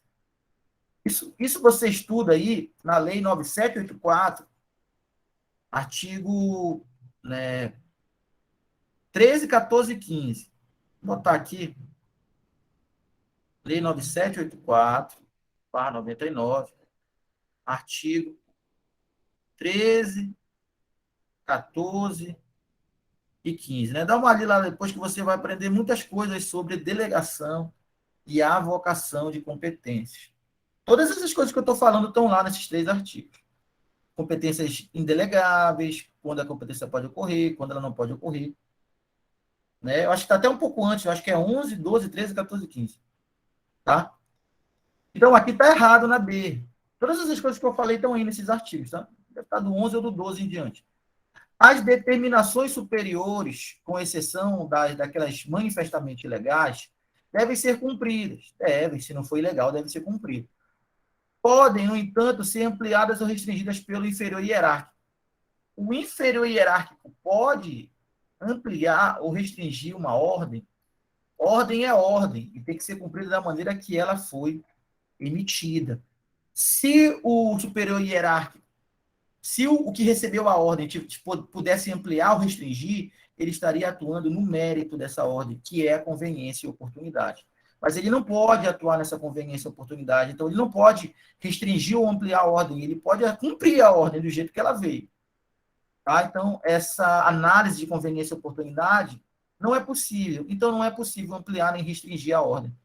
Isso você estuda aí na Lei 9784, artigo né, 13, 14 e 15. Vou botar aqui, Lei 9784/99, artigo 13, 14 e 15. Né? Dá uma olhada lá depois que você vai aprender muitas coisas sobre delegação e avocação de competências. Todas essas coisas que eu estou falando estão lá nesses 3 artigos. Competências indelegáveis, quando a competência pode ocorrer, quando ela não pode ocorrer. Né? Eu acho que está até um pouco antes, eu acho que é 11, 12, 13, 14 e 15. Tá? Então, aqui está errado na B. Todas essas coisas que eu falei estão aí nesses artigos. Tá? Deve estar do 11 ou do 12 em diante. As determinações superiores, com exceção daquelas manifestamente ilegais, devem ser cumpridas. Devem, se não for ilegal, deve ser cumprido. Podem, no entanto, ser ampliadas ou restringidas pelo inferior hierárquico. O inferior hierárquico pode ampliar ou restringir uma ordem. Ordem é ordem e tem que ser cumprida da maneira que ela foi emitida. Se o superior hierárquico, se o que recebeu a ordem pudesse ampliar ou restringir, ele estaria atuando no mérito dessa ordem, que é a conveniência e oportunidade. Mas ele não pode atuar nessa conveniência e oportunidade, então ele não pode restringir ou ampliar a ordem, ele pode cumprir a ordem do jeito que ela veio. Tá? Então, essa análise de conveniência e oportunidade não é possível. Então, não é possível ampliar nem restringir a ordem.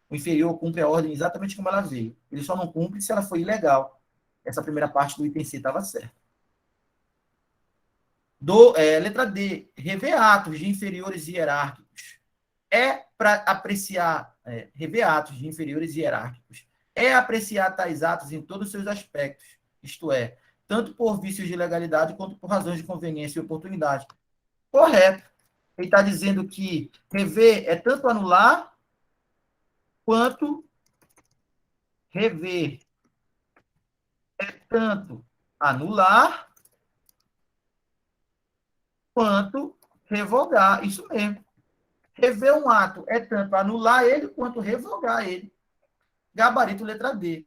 O inferior cumpre a ordem exatamente como ela veio. Ele só não cumpre se ela foi ilegal. Essa primeira parte do item C estava certa. Letra D. Rever atos de inferiores hierárquicos. Para apreciar, rever atos de inferiores hierárquicos. Apreciar tais atos em todos os seus aspectos. Isto é, tanto por vícios de legalidade quanto por razões de conveniência e oportunidade. Correto. Ele está dizendo que rever é tanto anular quanto rever. É tanto anular quanto revogar. Isso mesmo. Rever um ato é tanto anular ele quanto revogar ele. Gabarito letra D.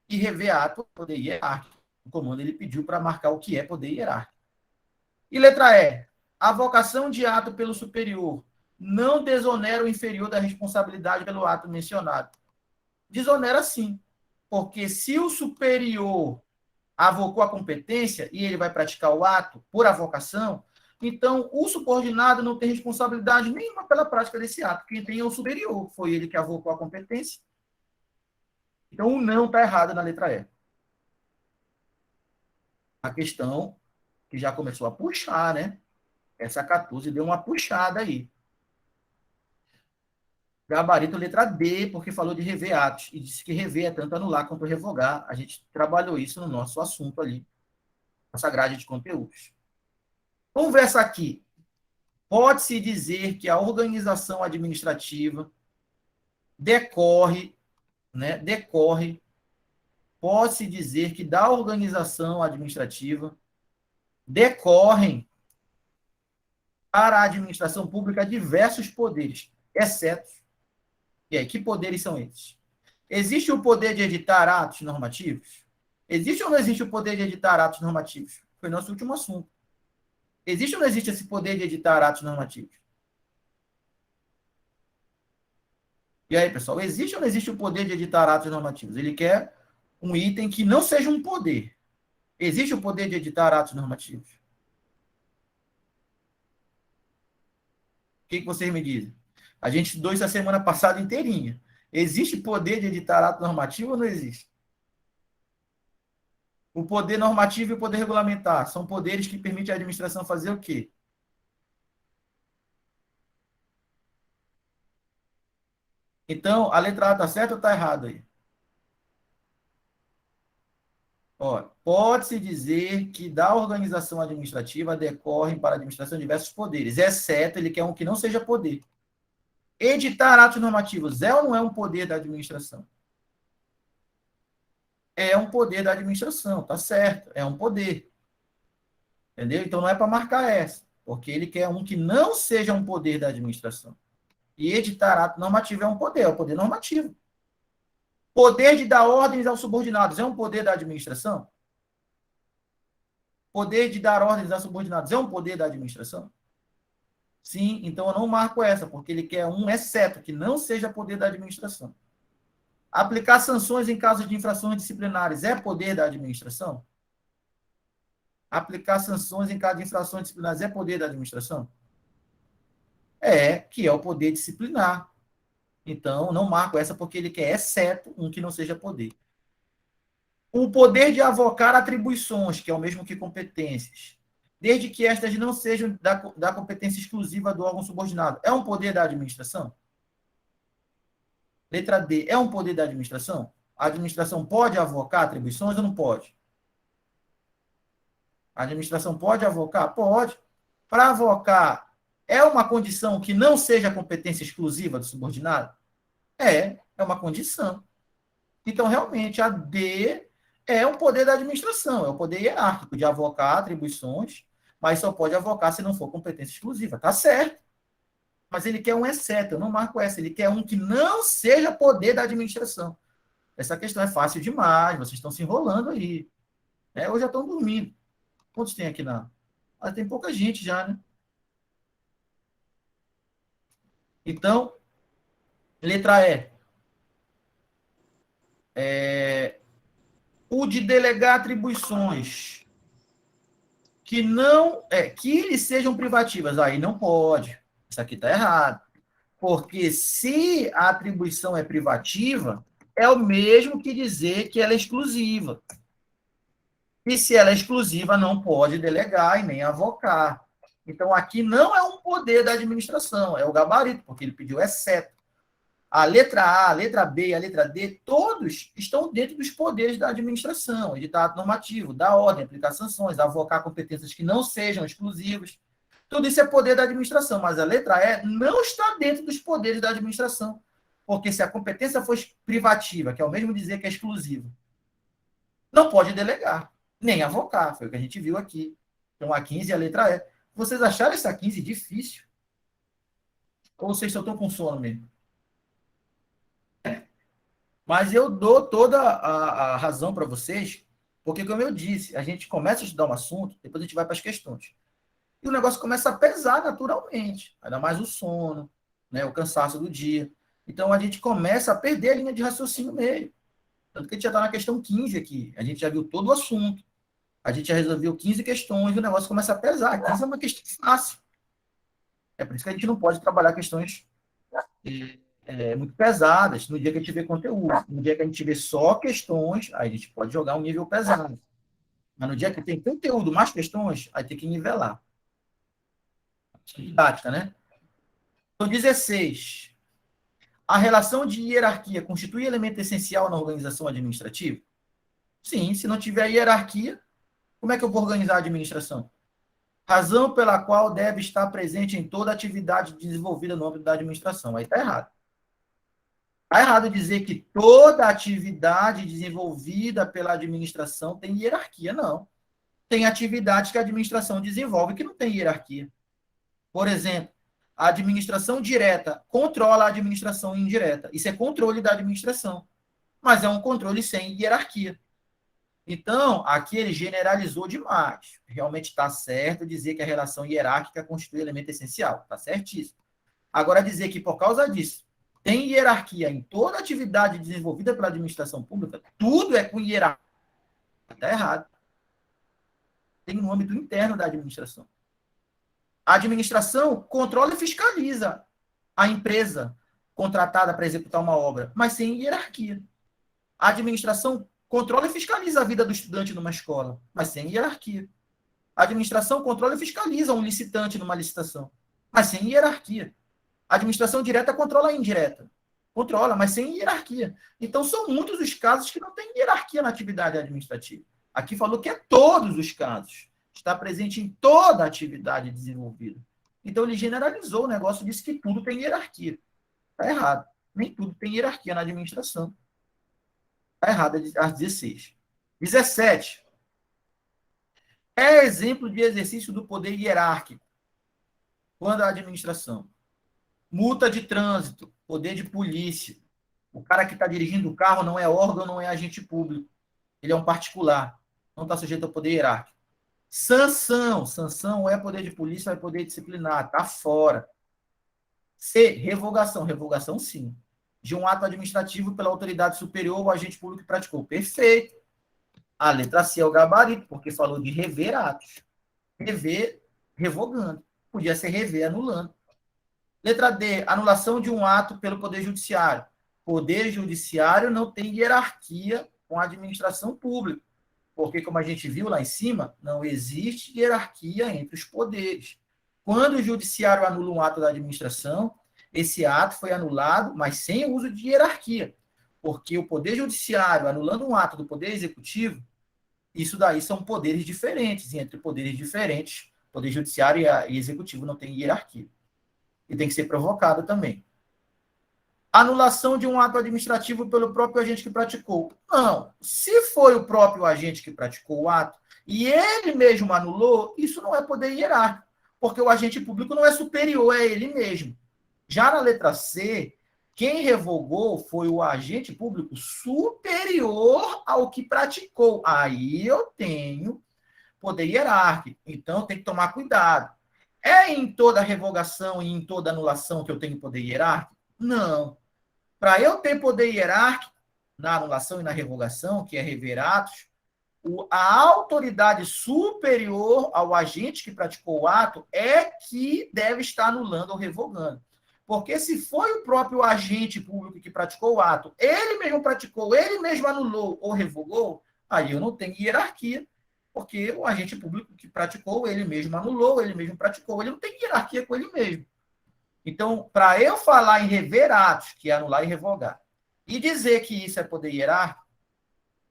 E rever ato, poder hierárquico. O comando ele pediu para marcar o que é poder hierárquico. E letra E. A avocação de ato pelo superior não desonera o inferior da responsabilidade pelo ato mencionado. Desonera sim. Porque se o superior avocou a competência e ele vai praticar o ato por avocação, então o subordinado não tem responsabilidade nenhuma pela prática desse ato. Quem tem é o superior. Foi ele que avocou a competência. Então o não está errado na letra E. A questão que já começou a puxar, né? Essa 14 deu uma puxada aí. Gabarito letra D, porque falou de rever atos. E disse que rever é tanto anular quanto revogar. A gente trabalhou isso no nosso assunto ali. Nossa grade de conteúdos. Vamos ver essa aqui. Pode-se dizer que a organização administrativa decorre, pode-se dizer que da organização administrativa decorrem para a administração pública diversos poderes, exceto. E aí, que poderes são esses? Existe o poder de editar atos normativos? Existe ou não existe o poder de editar atos normativos? Foi nosso último assunto. Existe ou não existe esse poder de editar atos normativos? E aí, pessoal, existe ou não existe o poder de editar atos normativos? Ele quer um item que não seja um poder. Existe o poder de editar atos normativos? O que vocês me dizem? A gente estudou isso a semana passada inteirinha. Existe poder de editar ato normativo ou não existe? O poder normativo e o poder regulamentar são poderes que permitem à administração fazer o quê? Então, a letra A está certa ou está errada aí? Pode-se dizer que da organização administrativa decorrem para a administração diversos poderes, exceto ele quer um que não seja poder. Editar atos normativos é ou não é um poder da administração? É um poder da administração, tá certo, é um poder. Entendeu? Então não é para marcar essa, porque ele quer um que não seja um poder da administração. E editar ato normativo é um poder, é o poder normativo. Poder de dar ordens aos subordinados é um poder da administração? Poder de dar ordens a subordinados é um poder da administração? Sim, então eu não marco essa, porque ele quer um exceto, que não seja poder da administração. Aplicar sanções em casos de infrações disciplinares é poder da administração? Aplicar sanções em caso de infrações disciplinares é poder da administração? É, que é o poder disciplinar. Então, não marco essa porque ele quer exceto um que não seja poder. O poder de avocar atribuições, que é o mesmo que competências, desde que estas não sejam da competência exclusiva do órgão subordinado, é um poder da administração? Letra D, é um poder da administração? A administração pode avocar atribuições ou não pode? A administração pode avocar? Pode. Para avocar, é uma condição que não seja competência exclusiva do subordinado? É uma condição. Então, realmente, a D é um poder da administração, é o poder hierárquico de avocar atribuições, mas só pode avocar se não for competência exclusiva. Tá certo. Mas ele quer um exceto, eu não marco essa, ele quer um que não seja poder da administração. Essa questão é fácil demais, vocês estão se enrolando aí. Ou já estão dormindo. Quantos tem aqui na... Ah, tem pouca gente já, né? Então, letra E. O de delegar atribuições que não que lhes sejam privativas. Aí não pode. Isso aqui está errado. Porque se a atribuição é privativa, é o mesmo que dizer que ela é exclusiva. E se ela é exclusiva, não pode delegar e nem avocar. Então, aqui não é um poder da administração, é o gabarito, porque ele pediu exceto. A letra A, a letra B e a letra D, todos estão dentro dos poderes da administração, editar ato normativo, dar ordem, aplicar sanções, avocar competências que não sejam exclusivas. Tudo isso é poder da administração, mas a letra E não está dentro dos poderes da administração, porque se a competência for privativa, que é o mesmo dizer que é exclusiva, não pode delegar, nem avocar, foi o que a gente viu aqui. Então, a 15 e a letra E. Vocês acharam essa 15 difícil? Ou vocês só estão com sono mesmo? Mas eu dou toda a razão para vocês, porque, como eu disse, a gente começa a estudar um assunto, depois a gente vai para as questões. E o negócio começa a pesar naturalmente, ainda mais o sono, né, o cansaço do dia. Então, a gente começa a perder a linha de raciocínio meio. Tanto que a gente já está na questão 15 aqui. A gente já viu todo o assunto. A gente já resolveu 15 questões e o negócio começa a pesar. A 15 é uma questão fácil. É por isso que a gente não pode trabalhar questões muito pesadas no dia que a gente vê conteúdo. No dia que a gente vê só questões, aí a gente pode jogar um nível pesado. Mas no dia que tem conteúdo mais questões, aí tem que nivelar. Didática, né? Então, 16. A relação de hierarquia constitui elemento essencial na organização administrativa? Sim, se não tiver hierarquia, como é que eu vou organizar a administração? Razão pela qual deve estar presente em toda atividade desenvolvida no âmbito da administração. Aí está errado. Está errado dizer que toda atividade desenvolvida pela administração tem hierarquia. Não. Tem atividades que a administração desenvolve que não tem hierarquia. Por exemplo, a administração direta controla a administração indireta. Isso é controle da administração. Mas é um controle sem hierarquia. Então, aqui ele generalizou demais. Realmente está certo dizer que a relação hierárquica constitui elemento essencial. Está certíssimo. Agora, dizer que por causa disso tem hierarquia em toda atividade desenvolvida pela administração pública, tudo é com hierarquia. Está errado. Tem no âmbito interno da administração. A administração controla e fiscaliza a empresa contratada para executar uma obra, mas sem hierarquia. A administração controla e fiscaliza a vida do estudante numa escola, mas sem hierarquia. A administração controla e fiscaliza um licitante numa licitação, mas sem hierarquia. A administração direta controla a indireta. Controla, mas sem hierarquia. Então, são muitos os casos que não tem hierarquia na atividade administrativa. Aqui falou que é todos os casos. Está presente em toda a atividade desenvolvida. Então, ele generalizou o negócio, disse que tudo tem hierarquia. Está errado. Nem tudo tem hierarquia na administração. Está errado às 16. 17. É exemplo de exercício do poder hierárquico. Quando a administração. Multa de trânsito, poder de polícia. O cara que está dirigindo o carro não é órgão, não é agente público. Ele é um particular. Não está sujeito ao poder hierárquico. Sanção. Sanção é poder de polícia, é poder disciplinar. Está fora. C, revogação. Revogação, sim. De um ato administrativo pela autoridade superior ou agente público que praticou. Perfeito. A letra C é o gabarito, porque falou de rever atos. Rever, revogando. Podia ser rever, anulando. Letra D, anulação de um ato pelo Poder Judiciário. Poder Judiciário não tem hierarquia com a administração pública, porque, como a gente viu lá em cima, não existe hierarquia entre os poderes. Quando o Judiciário anula um ato da administração, esse ato foi anulado, mas sem uso de hierarquia, porque o Poder Judiciário anulando um ato do Poder Executivo, isso daí são poderes diferentes, e entre poderes diferentes, Poder Judiciário e Executivo não tem hierarquia. E tem que ser provocado também. Anulação de um ato administrativo pelo próprio agente que praticou. Não. Se foi o próprio agente que praticou o ato e ele mesmo anulou, isso não é poder hierárquico, porque o agente público não é superior a ele mesmo. Já na letra C, quem revogou foi o agente público superior ao que praticou. Aí eu tenho poder hierárquico. Então tem que tomar cuidado. É em toda revogação e em toda anulação que eu tenho poder hierárquico? Não. Para eu ter poder hierárquico na anulação e na revogação, que é rever atos, a autoridade superior ao agente que praticou o ato é que deve estar anulando ou revogando. Porque se foi o próprio agente público que praticou o ato, ele mesmo praticou, ele mesmo anulou ou revogou, aí eu não tenho hierarquia, porque o agente público que praticou, ele mesmo anulou, ele mesmo praticou, ele não tem hierarquia com ele mesmo. Então, para eu falar em rever atos, que é anular e revogar, e dizer que isso é poder hierárquico,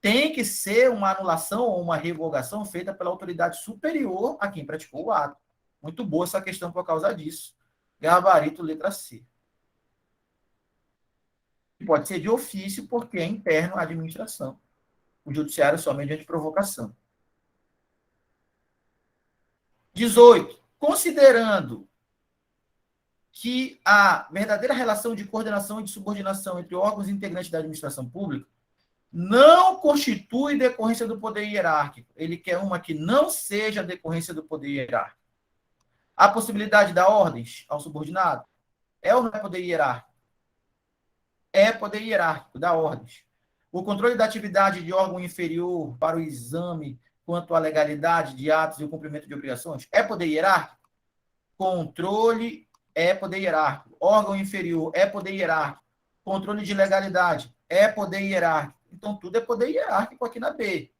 tem que ser uma anulação ou uma revogação feita pela autoridade superior a quem praticou o ato. Muito boa essa questão por causa disso. Gabarito, letra C. Pode ser de ofício, porque é interno à administração. O judiciário só mediante provocação. 18. Considerando que a verdadeira relação de coordenação e de subordinação entre órgãos integrantes da administração pública não constitui decorrência do poder hierárquico. Ele quer uma que não seja decorrência do poder hierárquico. A possibilidade de dar ordens ao subordinado é ou não é poder hierárquico? É poder hierárquico, dar ordens. O controle da atividade de órgão inferior para o exame quanto à legalidade de atos e o cumprimento de obrigações é poder hierárquico? Controle é poder hierárquico. Órgão inferior é poder hierárquico. Controle de legalidade é poder hierárquico. Então, tudo é poder hierárquico aqui na B.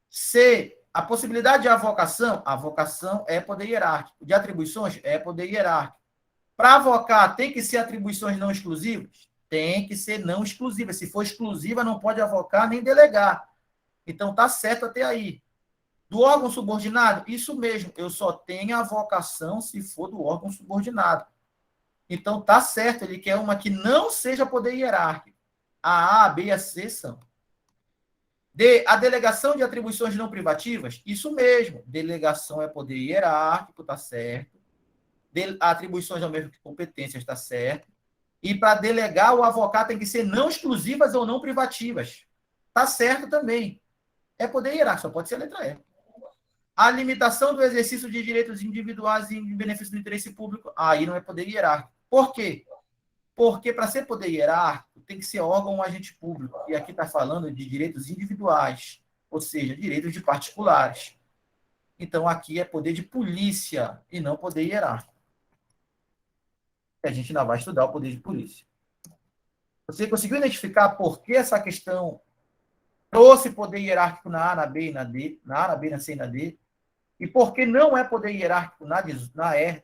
C, a possibilidade de avocação é poder hierárquico. De atribuições, é poder hierárquico. Para avocar, tem que ser atribuições não exclusivas? Tem que ser não exclusivas. Se for exclusiva, não pode avocar nem delegar. Então, tá certo até aí. Do órgão subordinado, isso mesmo, eu só tenho a avocação se for do órgão subordinado. Então, tá certo, ele quer uma que não seja poder hierárquico. A B e a C são. D, a delegação de atribuições não privativas, isso mesmo, delegação é poder hierárquico, tá certo. Atribuições ao mesmo que competências, tá certo. E para delegar, o avocar tem que ser não exclusivas ou não privativas. Tá certo também. É poder hierárquico, só pode ser a letra E. A limitação do exercício de direitos individuais em benefício do interesse público, aí não é poder hierárquico. Por quê? Porque para ser poder hierárquico, tem que ser órgão ou agente público. E aqui está falando de direitos individuais, ou seja, direitos de particulares. Então, aqui é poder de polícia e não poder hierárquico. A gente ainda vai estudar o poder de polícia. Você conseguiu identificar por que essa questão trouxe poder hierárquico na A, na B e na D, na A, na B, na C e na D? E por que não é poder hierárquico na E,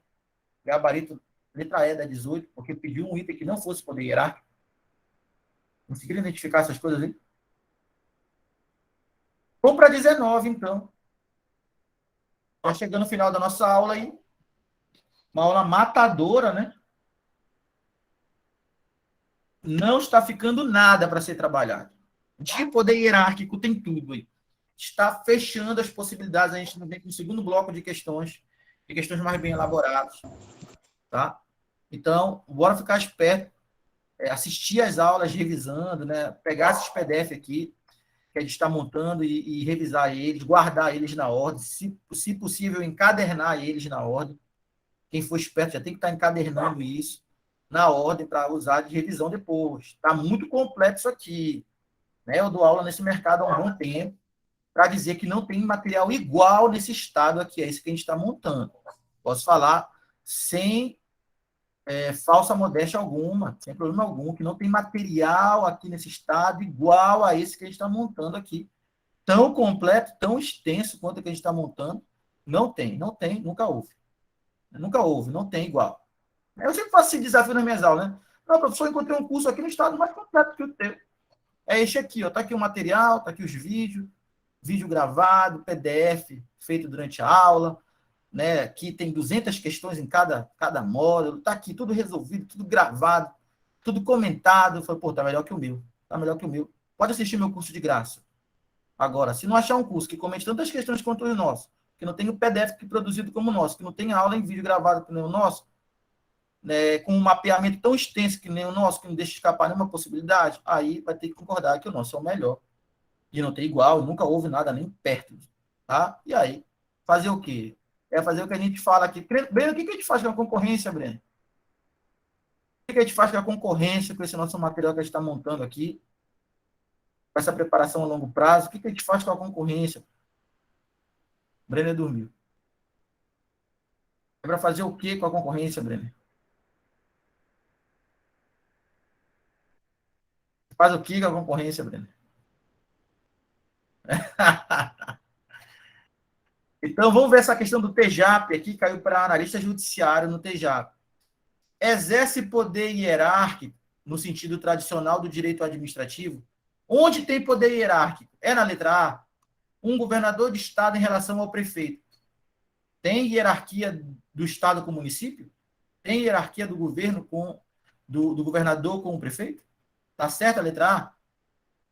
gabarito letra E da 18, porque pediu um item que não fosse poder hierárquico? Conseguiram identificar essas coisas aí? Vamos para 19, então. Já chegando no final da nossa aula aí. Uma aula matadora, né? Não está ficando nada para ser trabalhado. De poder hierárquico tem tudo aí. Está fechando as possibilidades. A gente vem com o segundo bloco de questões mais bem elaboradas. Tá? Então, bora ficar esperto, assistir as aulas revisando, né? Pegar esses PDF aqui. que a gente está montando e revisar eles, guardar eles na ordem, se possível, encadernar eles na ordem. Quem for esperto já tem que estar encadernando isso na ordem para usar de revisão depois. Está muito completo isso aqui. Né? Eu dou aula nesse mercado há um bom tempo para dizer que não tem material igual nesse estado aqui, é isso que a gente está montando. Posso falar sem falsa modéstia alguma, sem problema algum, que não tem material aqui nesse estado igual a esse que a gente está montando aqui. Tão completo, tão extenso quanto o que a gente está montando. Não tem, nunca houve. Nunca houve, não tem igual. Eu sempre faço esse desafio nas minhas aulas, né? Não, professor, encontrei um curso aqui no estado mais completo que o teu. É este aqui, ó. Tá aqui o material, tá aqui os vídeos, vídeo gravado, PDF feito durante a aula, né? Aqui tem 200 questões em cada módulo, tá aqui tudo resolvido, tudo gravado, tudo comentado. Eu falei, pô, tá melhor que o meu. Tá melhor que o meu. Pode assistir meu curso de graça. Agora, se não achar um curso que comente tantas questões quanto o nosso, que não tem o PDF produzido como o nosso, que não tem aula em vídeo gravado como o nosso, né, com um mapeamento tão extenso que nem o nosso, que não deixa escapar nenhuma possibilidade, aí vai ter que concordar que o nosso é o melhor. E não tem igual, nunca houve nada nem perto. Tá? E aí, fazer o quê? É fazer o que a gente fala aqui. Breno, o que a gente faz com a concorrência, Breno? O que a gente faz com a concorrência, com esse nosso material que a gente está montando aqui? Com essa preparação a longo prazo? O que a gente faz com a concorrência? Brenner dormiu. É para fazer o quê com a concorrência, Brenner? Faz o quê com a concorrência, Brenner? Então, vamos ver essa questão do TJAP aqui, caiu para analista judiciário no TJAP. Exerce poder hierárquico, no sentido tradicional do direito administrativo? Onde tem poder hierárquico? É na letra A? Um governador de estado em relação ao prefeito. Tem hierarquia do estado com o município? Tem hierarquia do governo do governador com o prefeito? Tá certo a letra A?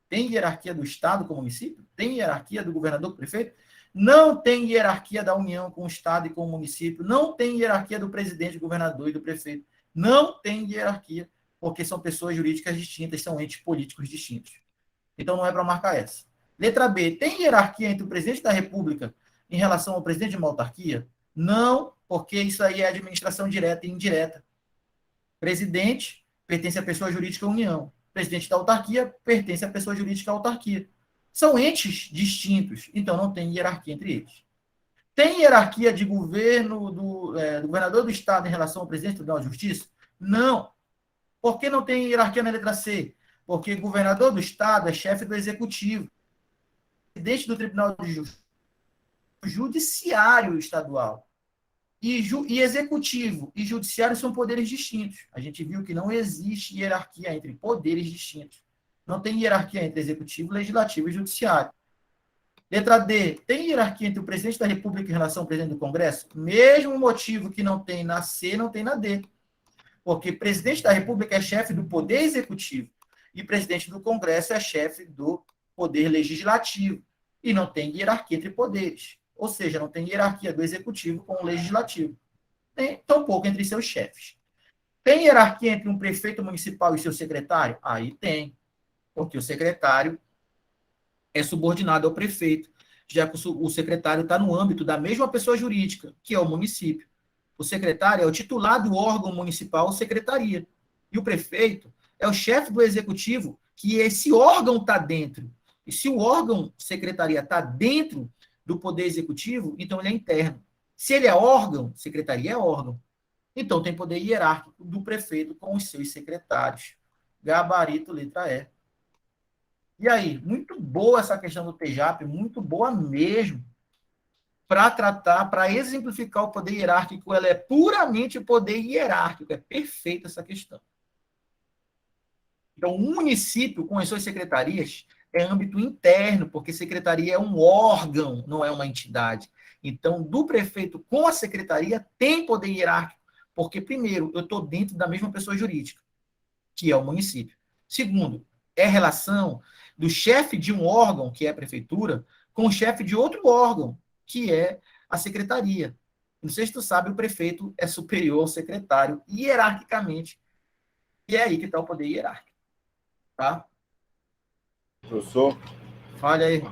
Tem hierarquia do estado com o município? Tem hierarquia do governador com o prefeito? Não tem hierarquia da União com o estado e com o município. Não tem hierarquia do presidente, do governador e do prefeito. Não tem hierarquia, porque são pessoas jurídicas distintas, são entes políticos distintos. Então não é para marcar essa. Letra B, tem hierarquia entre o presidente da República em relação ao presidente de uma autarquia? Não, porque isso aí é administração direta e indireta. Presidente pertence à pessoa jurídica à União. Presidente da autarquia pertence à pessoa jurídica à autarquia. São entes distintos, então não tem hierarquia entre eles. Tem hierarquia de governo do governador do estado em relação ao presidente do Tribunal de Justiça? Não. Por que não tem hierarquia na letra C? Porque o governador do estado é chefe do executivo. Presidente do Tribunal de Justiça, judiciário estadual. E executivo e judiciário são poderes distintos. A gente viu que não existe hierarquia entre poderes distintos. Não tem hierarquia entre executivo, legislativo e judiciário. Letra D. Tem hierarquia entre o presidente da República em relação ao presidente do Congresso? Mesmo motivo que não tem na C, não tem na D. Porque presidente da República é chefe do poder executivo e presidente do Congresso é chefe do poder legislativo. E não tem hierarquia entre poderes. Ou seja, não tem hierarquia do executivo com o legislativo. Tem tampouco entre seus chefes. Tem hierarquia entre um prefeito municipal e seu secretário? Aí tem. Porque o secretário é subordinado ao prefeito, já que o secretário está no âmbito da mesma pessoa jurídica, que é o município. O secretário é o titular do órgão municipal ou secretaria. E o prefeito é o chefe do executivo, que esse órgão está dentro. E se o órgão secretaria está dentro do poder executivo, então ele é interno. Se ele é órgão, secretaria é órgão. Então tem poder hierárquico do prefeito com os seus secretários. Gabarito, letra E. E aí, muito boa essa questão do TJAP, muito boa mesmo, para tratar, para exemplificar o poder hierárquico. Ela é puramente poder hierárquico, é perfeita essa questão. Então, um município com as suas secretarias é âmbito interno, porque secretaria é um órgão, não é uma entidade. Então, do prefeito com a secretaria tem poder hierárquico, porque, primeiro, eu estou dentro da mesma pessoa jurídica, que é o município. Segundo, é relação do chefe de um órgão, que é a prefeitura, com o chefe de outro órgão, que é a secretaria. Não sei se tu sabe, o prefeito é superior ao secretário, hierarquicamente, e é aí que está o poder hierárquico. Tá? Professor, Olha aí.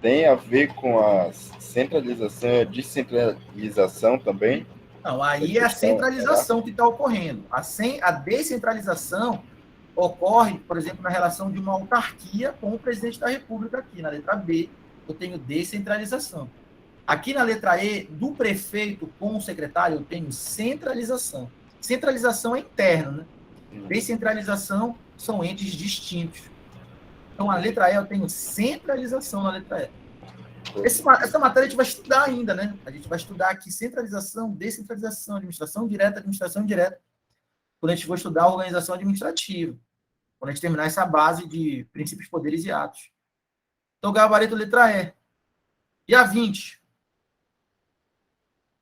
Tem a ver com a centralização e a descentralização também? Não, Essa aí é a questão centralização que está ocorrendo. A descentralização ocorre, por exemplo, na relação de uma autarquia com o presidente da República aqui. Na letra B, eu tenho descentralização. Aqui na letra E, do prefeito com o secretário, eu tenho centralização. Centralização é interna, né? Descentralização são entes distintos. Então, a letra E, eu tenho centralização na letra E. Essa matéria a gente vai estudar ainda, né? A gente vai estudar aqui centralização, descentralização, administração direta, administração indireta, quando a gente for estudar a organização administrativa, quando a gente terminar essa base de princípios, poderes e atos. Então, gabarito letra E. E a 20?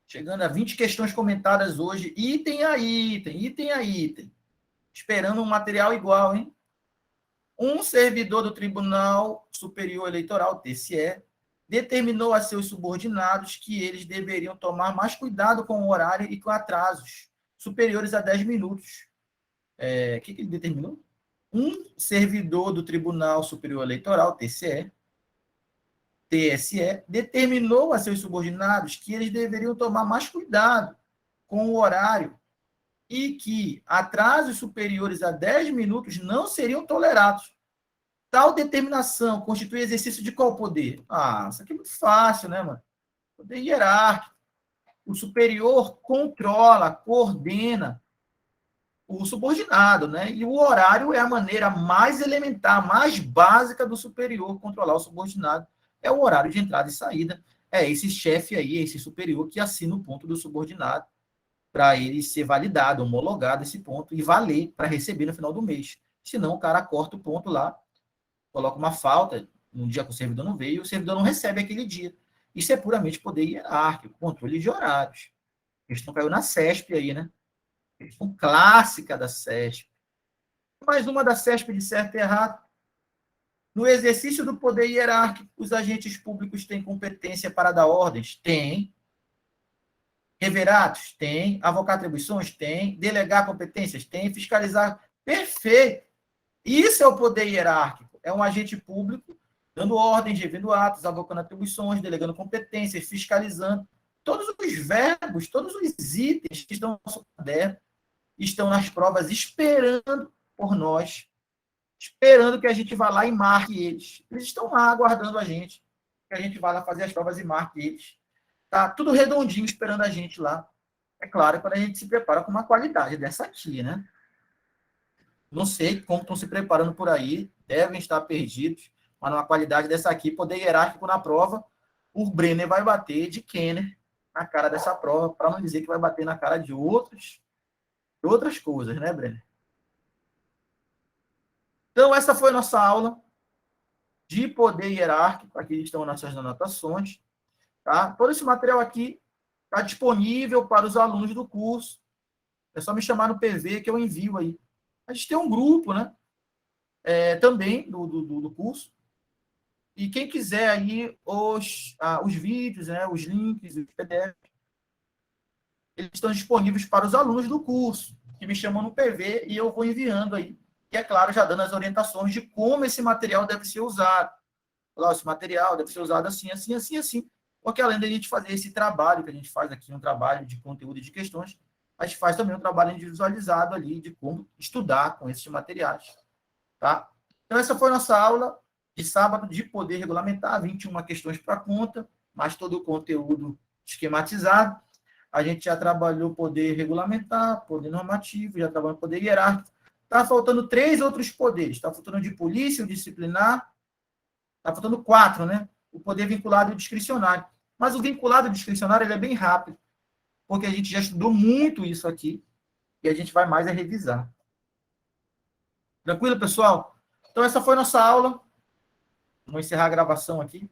Chegando a 20 questões comentadas hoje, item a item. Esperando um material igual, hein? Um servidor do Tribunal Superior Eleitoral, TSE, determinou a seus subordinados que eles deveriam tomar mais cuidado com o horário e com atrasos superiores a 10 minutos. O que ele determinou? Um servidor do Tribunal Superior Eleitoral, TSE, determinou a seus subordinados que eles deveriam tomar mais cuidado com o horário e que atrasos superiores a 10 minutos não seriam tolerados. Tal determinação constitui exercício de qual poder? Isso aqui é muito fácil, né, mano? Poder hierárquico. O superior controla, coordena o subordinado, né? E o horário é a maneira mais elementar, mais básica do superior controlar o subordinado. É o horário de entrada e saída. É esse chefe aí, esse superior que assina o ponto do subordinado para ele ser validado, homologado esse ponto e valer para receber no final do mês. Senão o cara corta o ponto lá, coloca uma falta no dia que o servidor não veio e o servidor não recebe aquele dia. Isso é puramente poder hierárquico, controle de horários. A questão caiu na CESP aí, né? Questão clássica da CESP. Mais uma da CESP de certo e errado. No exercício do poder hierárquico, os agentes públicos têm competência para dar ordens? Tem. Reveratos? Tem. Avocar atribuições? Tem. Delegar competências? Tem. Fiscalizar? Perfeito. Isso é o poder hierárquico. É um agente público dando ordens, revendo atos, avocando atribuições, delegando competências, fiscalizando. Todos os verbos, todos os itens que estão no nosso caderno estão nas provas esperando por nós, esperando que a gente vá lá e marque eles. Eles estão lá aguardando a gente, que a gente vá lá fazer as provas e marque eles. Tá tudo redondinho esperando a gente lá. É claro, quando a gente se prepara com uma qualidade dessa aqui, né? Não sei como estão se preparando por aí, devem estar perdidos, mas numa qualidade dessa aqui, poder hierárquico na prova, o Brenner vai bater de Kenner na cara dessa prova, para não dizer que vai bater na cara de outras coisas, né, Brenner? Então, essa foi a nossa aula de poder hierárquico. Aqui estão nossas anotações. Tá? Todo esse material aqui está disponível para os alunos do curso. É só me chamar no PV que eu envio aí. A gente tem um grupo, né? Também do curso. E quem quiser aí os vídeos, né? Os links, os PDFs, eles estão disponíveis para os alunos do curso, que me chamam no PV e eu vou enviando aí. E, é claro, já dando as orientações de como esse material deve ser usado. Esse material deve ser usado assim, assim, assim, assim. Porque além da gente fazer esse trabalho que a gente faz aqui, um trabalho de conteúdo e de questões, a gente faz também um trabalho individualizado ali de como estudar com esses materiais. Tá? Então, essa foi a nossa aula de sábado de poder regulamentar, 21 questões para conta, mais todo o conteúdo esquematizado. A gente já trabalhou poder regulamentar, poder normativo, já trabalhou poder hierárquico. Está faltando 3 outros poderes. Está faltando de polícia, o disciplinar. Está faltando 4, né? O poder vinculado e o discricionário. Mas o vinculado e o discricionário ele é bem rápido, porque a gente já estudou muito isso aqui e a gente vai mais a revisar. Tranquilo, pessoal? Então, essa foi a nossa aula. Vamos encerrar a gravação aqui.